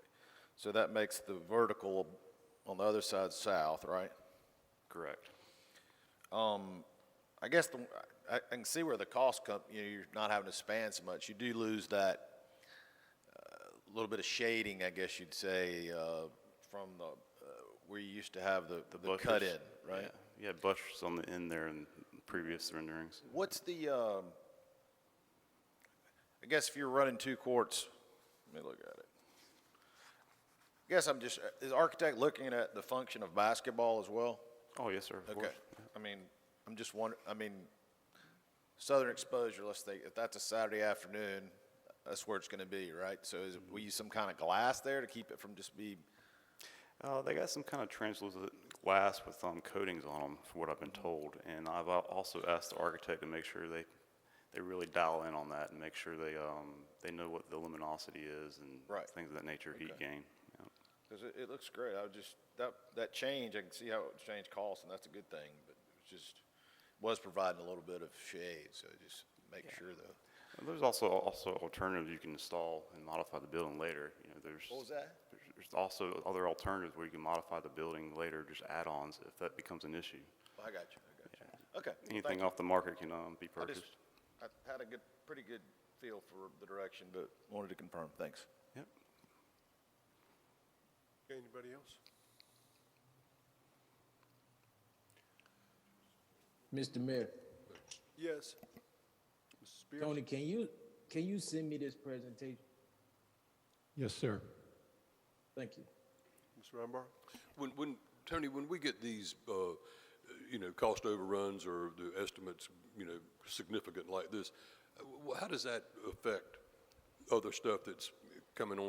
So that makes the vertical on the other side south, right? Correct. I guess I can see where the cost comes, you're not having to span so much. You do lose that little bit of shading, I guess you'd say, from where you used to have the cut in, right? Yeah, you had buttresses on the end there in previous renderings. What's the, I guess if you're running 2 courts, let me look at it. I guess I'm just, is the architect looking at the function of basketball as well? Oh, yes, sir, of Okay. course. I mean, I'm just wondering, I mean, Southern Exposure, let's think, if that's a Saturday afternoon, that's where it's gonna be, right? So is, we use some kind of glass there to keep it from just be, They got some kind of translucent glass with coatings on them, from what I've been told. And I've also asked the architect to make sure they really dial in on that and make sure they know what the luminosity is and Right. things of that nature, heat Okay. gain. Yeah. because it looks great. I would just, that change, I can see how it would change costs, and that's a good thing, but it was providing a little bit of shade, so just make sure though. And there's also alternatives you can install and modify the building later. You know, What was that? there's also other alternatives where you can modify the building later, just add-ons if that becomes an issue. Oh, I got you. Okay. Thank Anything you. off the market can be I purchased. just, I had a pretty good feel for the direction, but wanted to confirm. Thanks. Yep. Okay, anybody else? Mr. Mayor, Yes. Mrs. Spears? Tony, can you send me this presentation? Yes, sir. Thank you. Mr. Rumbar? Tony, when we get these, cost overruns or the estimates, significant like this, how does that affect other stuff that's coming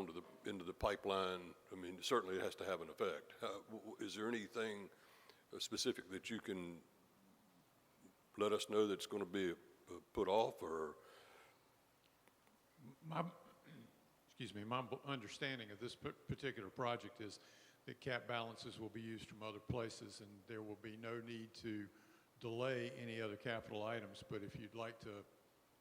into the pipeline? I mean, certainly it has to have an effect. Is there anything specific that you can let us know that's going to be put off, or? My understanding of this particular project is that cap balances will be used from other places, and there will be no need to delay any other capital items. But if you'd like to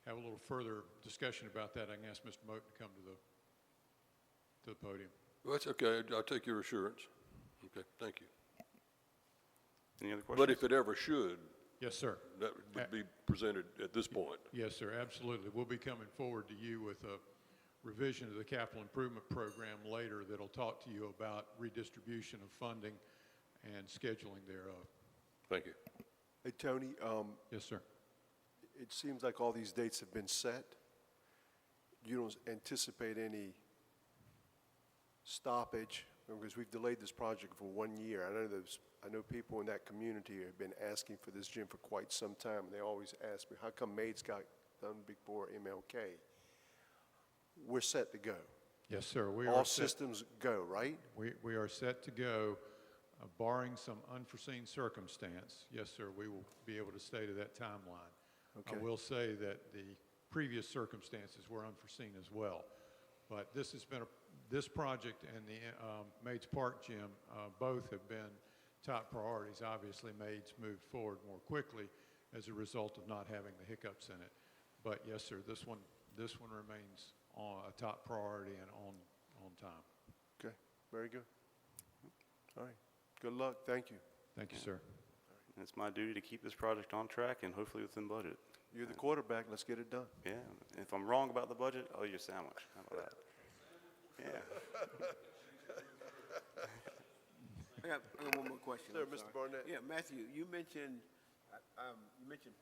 have a little further discussion about that, I can ask Mr. Moten to come to the podium. Well, that's okay. I'll take your assurance. Okay, thank you. Any other questions? But if it ever should, Yes, sir. that would be presented at this point. Yes, sir, absolutely. We'll be coming forward to you with a revision of the capital improvement program later that'll talk to you about redistribution of funding and scheduling thereof. Thank you. Hey, Tony, Yes, sir. it seems like all these dates have been set. You don't anticipate any stoppage, because we've delayed this project for 1 year. I know people in that community have been asking for this gym for quite some time, and they always ask me, how come Maids got done before MLK? We're set to go. Yes, sir. We All are set. systems go, right? We are set to go, barring some unforeseen circumstance. Yes, sir, we will be able to stay to that timeline. I Okay. will say that the previous circumstances were unforeseen as well. But this project and the Maids Park Gym, both have been top priorities. Obviously, Maids moved forward more quickly as a result of not having the hiccups in it. But yes, sir, this one remains a top priority and on time. Okay, very good. All right, good luck, thank you. Thank you, sir. And it's my duty to keep this project on track and hopefully within budget. You're the quarterback, let's get it done. Yeah, if I'm wrong about the budget, I'll eat a sandwich. How about that? Yeah. I got one more question. Sir, I'm Mr. sorry. Barnett. Yeah, Matthew, you mentioned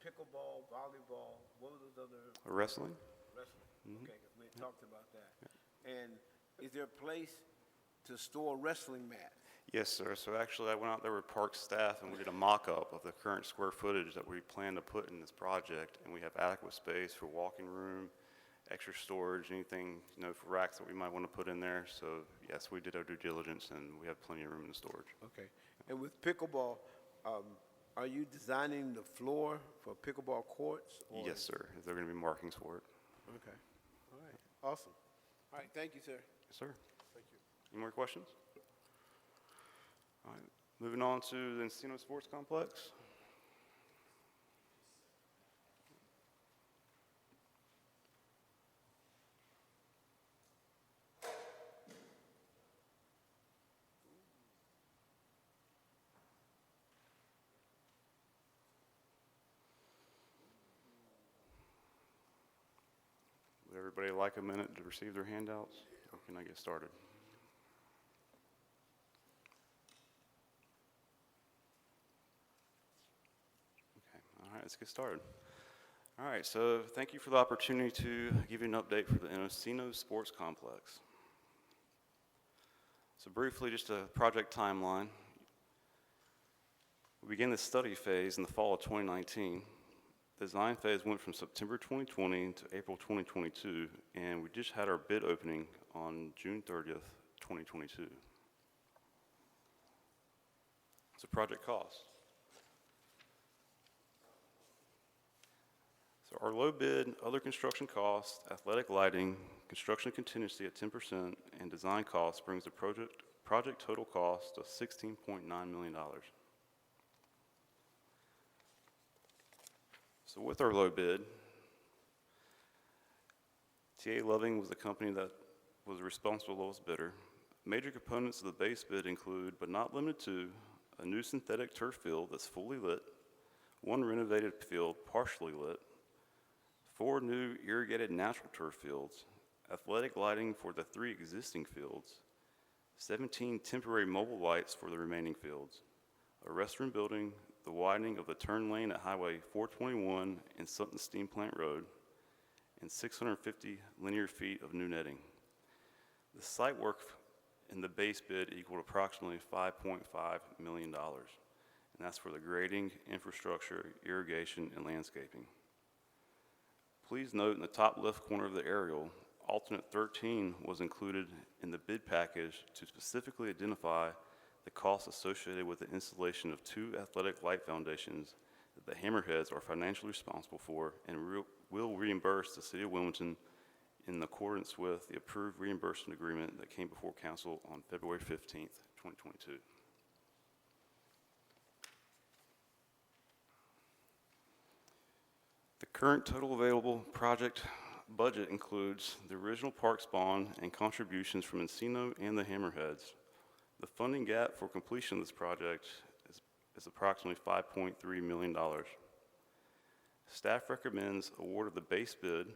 pickleball, volleyball, what were those other? Wrestling? Wrestling, okay, 'cause we had talked about that. And is there a place to store wrestling mats? Yes, sir. So actually, I went out there with park staff and we did a mock-up of the current square footage that we plan to put in this project. And we have adequate space for walking room, extra storage, anything, for racks that we might want to put in there. So yes, we did our due diligence and we have plenty of room in the storage. Okay. And with pickleball, are you designing the floor for pickleball courts? or- Yes, sir. There are going to be markings for it. Okay. All right. Awesome. All right. Thank you, sir. Yes, sir. Thank you. Any more questions? All right. Moving on to the Encino Sports Complex. Would everybody like a minute to receive their handouts? Or can I get started? Okay, all right, let's get started. All right, so thank you for the opportunity to give you an update for the Encino Sports Complex. So briefly, just a project timeline. We began the study phase in the fall of 2019. The design phase went from September 2020 to April 2022, and we just had our bid opening on June 30th, 2022. So project cost. So our low bid, other construction costs, athletic lighting, construction contingency at 10%, and design costs brings the project total cost to $16.9 million. So with our low bid, TA Loving was the company that was responsible lowest bidder. Major components of the base bid include, but not limited to, a new synthetic turf field that's fully lit, one renovated field partially lit, 4 new irrigated natural turf fields, athletic lighting for the 3 existing fields, 17 temporary mobile lights for the remaining fields, a restroom building, the widening of the turn lane at Highway 421 and Sutton Steam Plant Road, and 650 linear feet of new netting. The site work in the base bid equaled approximately $5.5 million, and that's for the grading, infrastructure, irrigation, and landscaping. Please note in the top left corner of the aerial, alternate 13 was included in the bid package to specifically identify the costs associated with the installation of 2 athletic light foundations that the Hammerheads are financially responsible for and will reimburse the City of Wilmington in accordance with the approved reimbursement agreement that came before Council on February 15th, 2022. The current total available project budget includes the original Parks bond and contributions from Encino and the Hammerheads. The funding gap for completion of this project is approximately $5.3 million. Staff recommends award of the base bid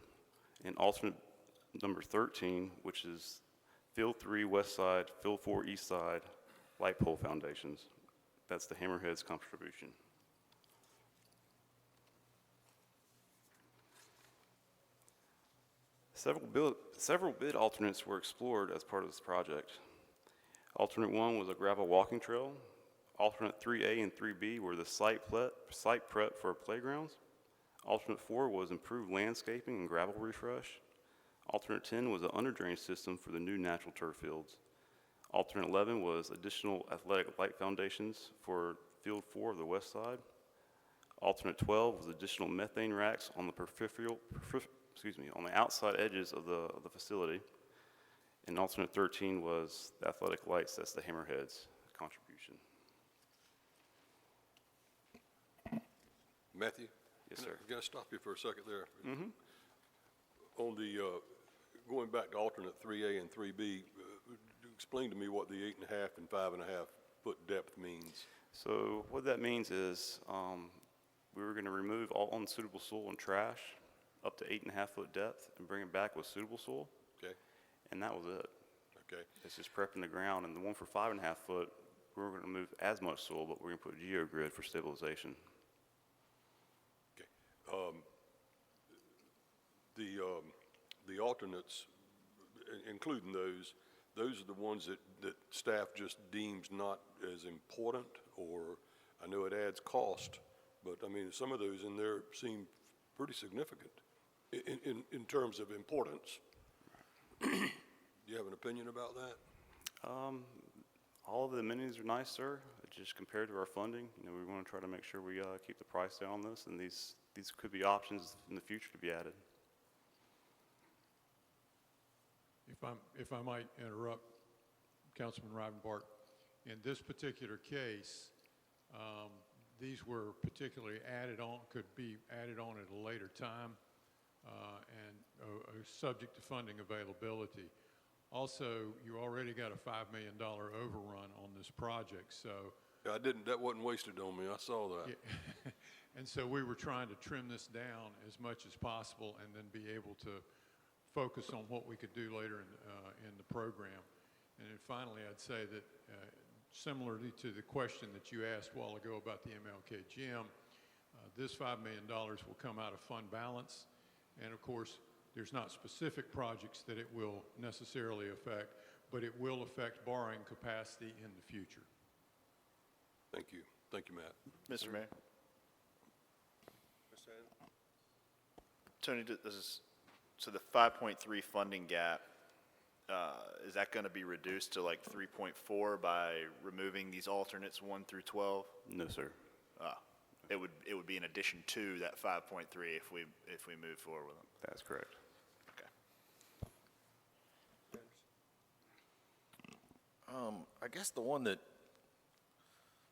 and alternate number 13, which is Field 3 West Side, Field 4 East Side, light pole foundations. That's the Hammerheads contribution. Several bid alternates were explored as part of this project. Alternate 1 was a gravel walking trail. Alternate 3A and 3B were the site prep for playgrounds. Alternate 4 was improved landscaping and gravel refresh. Alternate 10 was an under-drain system for the new natural turf fields. Alternate 11 was additional athletic light foundations for Field 4 of the west side. Alternate 12 was additional methane racks on the on the outside edges of the facility. And alternate 13 was the athletic lights, that's the Hammerheads contribution. Matthew? Yes, sir. Can I stop you for a second there? Mm-hmm. On the, going back to alternate 3A and 3B, explain to me what the 8.5 and 5.5 foot depth means. So what that means is we were going to remove all unsuitable soil and trash up to 8.5 foot depth and bring it back with suitable soil. Okay. And that was it. Okay. It's just prepping the ground. And the one for 5.5 foot, we're going to move as much soil, but we're going to put geogrid for stabilization. Okay. The alternates, including those are the ones that staff just deems not as important, or I know it adds cost, but I mean, some of those in there seem pretty significant in terms of importance. Do you have an opinion about that? All of the amenities are nice, sir. Just compared to our funding, we want to try to make sure we keep the price down on this, and these could be options in the future to be added. If I might interrupt, Councilman Rivenbark, in this particular case, these were particularly could be added on at a later time, and subject to funding availability. Also, you already got a $5 million overrun on this project, so. Yeah, that wasn't wasted on me, I saw that. Yeah. And so we were trying to trim this down as much as possible and then be able to focus on what we could do later in the program. And then finally, I'd say that similarly to the question that you asked a while ago about the MLK gym, this $5 million will come out of fund balance. And of course, there's not specific projects that it will necessarily affect, but it will affect borrowing capacity in the future. Thank you. Thank you, Matt. Mr. Mayor. Tony, so the 5.3 funding gap, is that going to be reduced to like 3.4 by removing these alternates 1 through 12? No, sir. It would be in addition to that 5.3 if we move forward with them. That's correct. Okay. I guess the one that,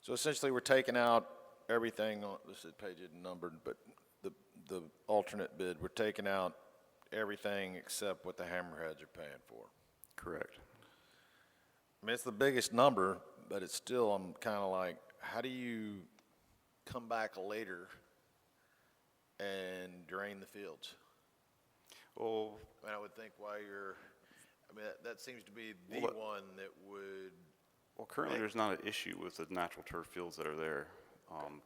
so essentially we're taking out everything on, this is page isn't numbered, but the alternate bid, we're taking out everything except what the Hammerheads are paying for. Correct. I mean, it's the biggest number, but it's still, I'm kind of like, how do you come back later and drain the fields? Well, I mean, I would think why you're, I mean, that seems to be the Well, one that would. Well, currently, there's not an issue with the natural turf fields that are there.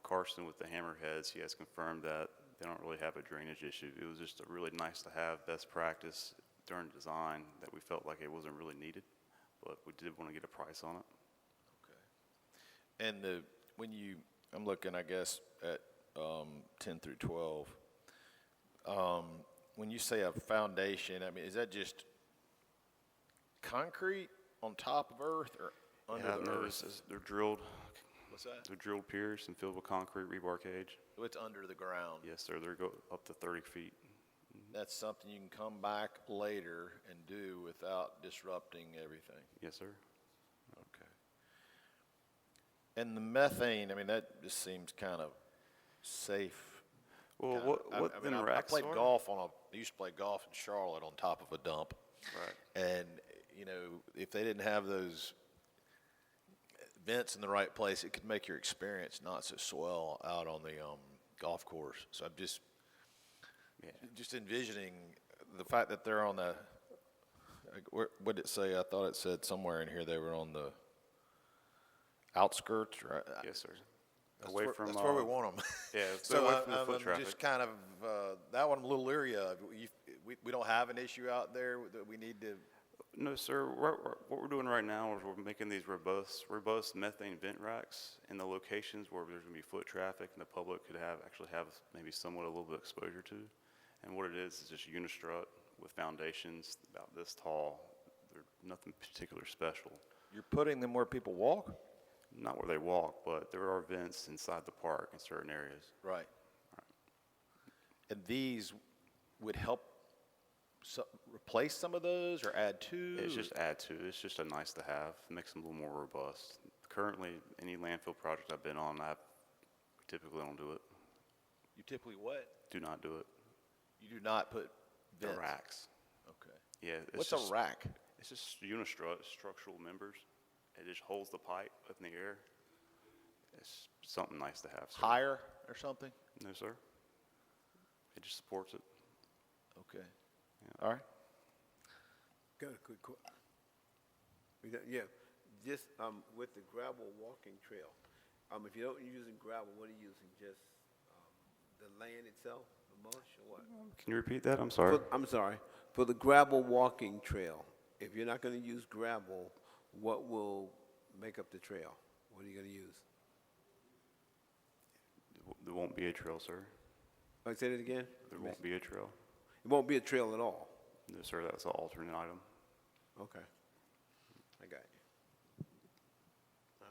Carson with the Hammerheads, he has confirmed that they don't really have a drainage issue. It was just a really nice to have best practice during design that we felt like it wasn't really needed, but we did want to get a price on it. Okay. And when you, I'm looking, I guess, at 10 through 12. When you say a foundation, I mean, is that just concrete on top of earth or under Yeah, the no, earth? they're drilled. What's that? They're drilled piers and filled with concrete rebar cage. So it's under the ground. Yes, sir. They go up to 30 feet. That's something you can come back later and do without disrupting everything. Yes, sir. Okay. And the methane, I mean, that just seems kind of safe. Well, kinda. what I mean, the I racks played are? golf I used to play golf in Charlotte on top of a dump. Right. And, you know, if they didn't have those vents in the right place, it could make your experience not so swell out on the golf course. So I'm just envisioning the fact that they're on the, what did it say? I thought it said somewhere in here they were on the outskirts, right? Yes, sir. That's Away where, from, that's where we want them. Yeah, it's So away from the foot I'm traffic. just kind of, that one I'm a little leery of. We don't have an issue out there that we need to. No, sir. What we're doing right now is we're making these robust methane vent racks in the locations where there's going to be foot traffic and the public could actually have maybe somewhat a little bit of exposure to. And what it is just unistrut with foundations about this tall. They're nothing particular special. You're putting them where people walk? Not where they walk, but there are vents inside the park in certain areas. Right. And these would help replace some of those or add to? It's just add to. It's just a nice to have. Makes them a little more robust. Currently, any landfill project I've been on, I typically don't do it. You typically what? Do not do it. You do not put The vents? racks. Okay. Yeah. What's a rack? It's just unistrut, structural members. It just holds the pipe up in the air. It's something nice to have. Sir. Higher or something? No, sir. It just supports it. Okay. All right. Got a quick question. Yeah, just with the gravel walking trail, if you don't using gravel, what are you using? Just the land itself, the mulch, or what? Can you repeat that? I'm sorry. I'm sorry. For the gravel walking trail, if you're not going to use gravel, what will make up the trail? What are you going to use? There won't be a trail, sir. Say that again? There won't be a trail. It won't be a trail at all? No, sir. That's an alternate item. Okay. I got you. All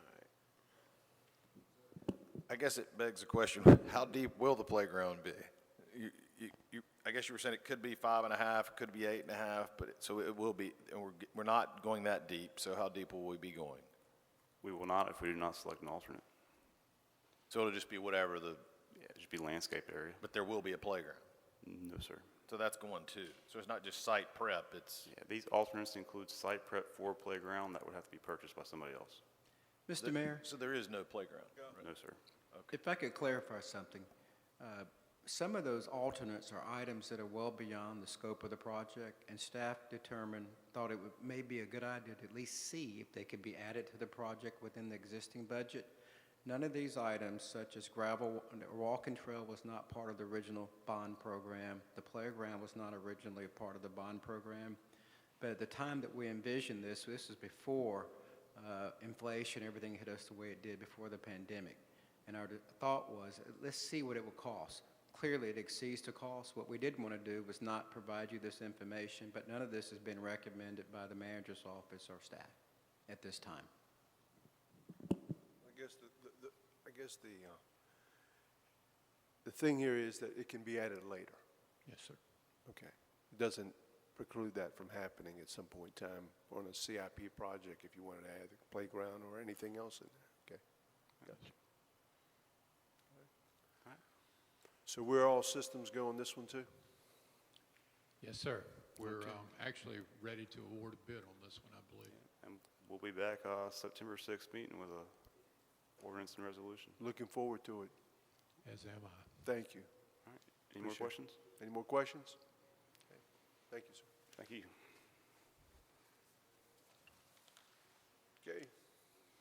right. I guess it begs the question, how deep will the playground be? I guess you were saying it could be 5.5, it could be 8.5, but so it will be, and we're not going that deep, so how deep will we be going? We will not if we do not select an alternate. So it'll just be whatever Yeah, it'll just be landscaped area. but there will be a playground. No, sir. So that's going too. So it's not just site prep, it's. Yeah, these alternates include site prep for playground that would have to be purchased by somebody else. Mr. Mayor, So there is no playground? No, sir. if I could clarify something. Some of those alternates are items that are well beyond the scope of the project, and staff thought it may be a good idea to at least see if they could be added to the project within the existing budget. None of these items, such as gravel, walking trail was not part of the original bond program. The playground was not originally a part of the bond program. But at the time that we envisioned this is before inflation, everything hit us the way it did before the pandemic. And our thought was, let's see what it will cost. Clearly, it exceeds the cost. What we didn't want to do was not provide you this information, but none of this has been recommended by the manager's office or staff at this time. I guess the thing here is that it can be added later. Yes, sir. Okay. It doesn't preclude that from happening at some point in time on a CIP project if you wanted to add the playground or anything else in there. Okay. Gotcha. So we're all systems go on this one too? Yes, sir. We're Okay. actually ready to award a bid on this one, I believe. And we'll be back September 6th meeting with a ordinance and resolution. Looking forward to it. As am I. Thank you. All right. Any more Appreciate it. questions? Any more questions? Okay. Thank you, sir. Thank you. Okay.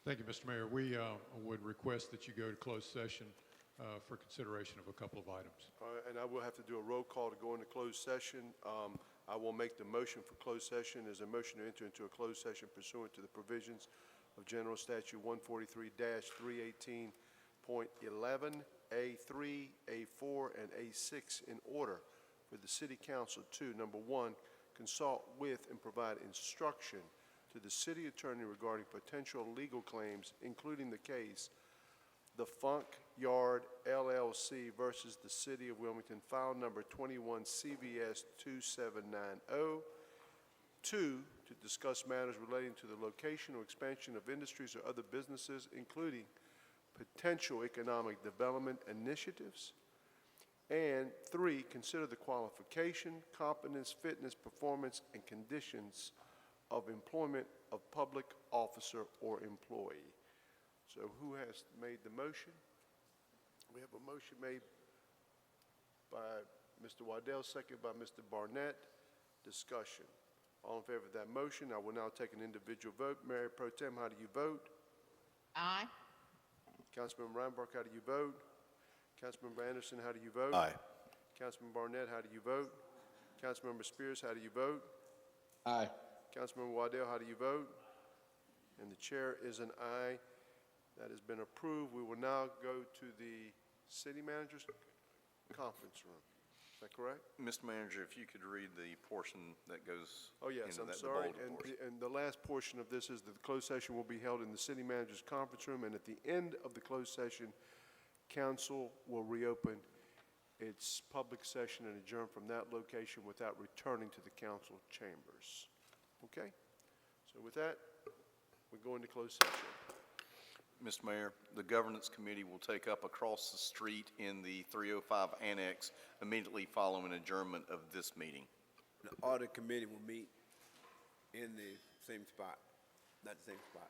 Thank you, Mr. Mayor. We would request that you go to closed session for consideration of a couple of items. And I will have to do a roll call to go into closed session. I will make the motion for closed session as a motion to enter into a closed session pursuant to the provisions of General Statute 143-318.11, A3, A4, and A6 in order for the City Council to, number one, consult with and provide instruction to the city attorney regarding potential legal claims, including the case The Funk Yard LLC versus the City of Wilmington, file number 21 CVS 2790. Two, to discuss matters relating to the location or expansion of industries or other businesses, including potential economic development initiatives. And three, consider the qualification, competence, fitness, performance, and conditions of employment of public officer or employee. So who has made the motion? We have a motion made by Mr. Waddell, second by Mr. Barnett. Discussion. All in favor of that motion, I will now take an individual vote. Mayor Pro Tem, how do you vote? Aye. Councilmember Reinbach, how do you vote? Councilmember Anderson, how do you vote? Aye. Councilmember Barnett, how do you vote? Councilmember Spears, how do you vote? Aye. Councilmember Waddell, how do you vote? And the chair is an aye. That has been approved. We will now go to the city manager's conference room. Is that correct? Mr. Manager, if you could read the portion that goes Oh, yes, into I'm that, the sorry. bolded portion. And the last portion of this is that the closed session will be held in the city manager's conference room, and at the end of the closed session, council will reopen its public session and adjourn from that location without returning to the council chambers. Okay? So with that, we go into closed session. Mr. Mayor, the Governance Committee will take up across the street in the 305 Annex immediately following adjournment of this meeting. The audit committee will meet in the same spot, not the same spot.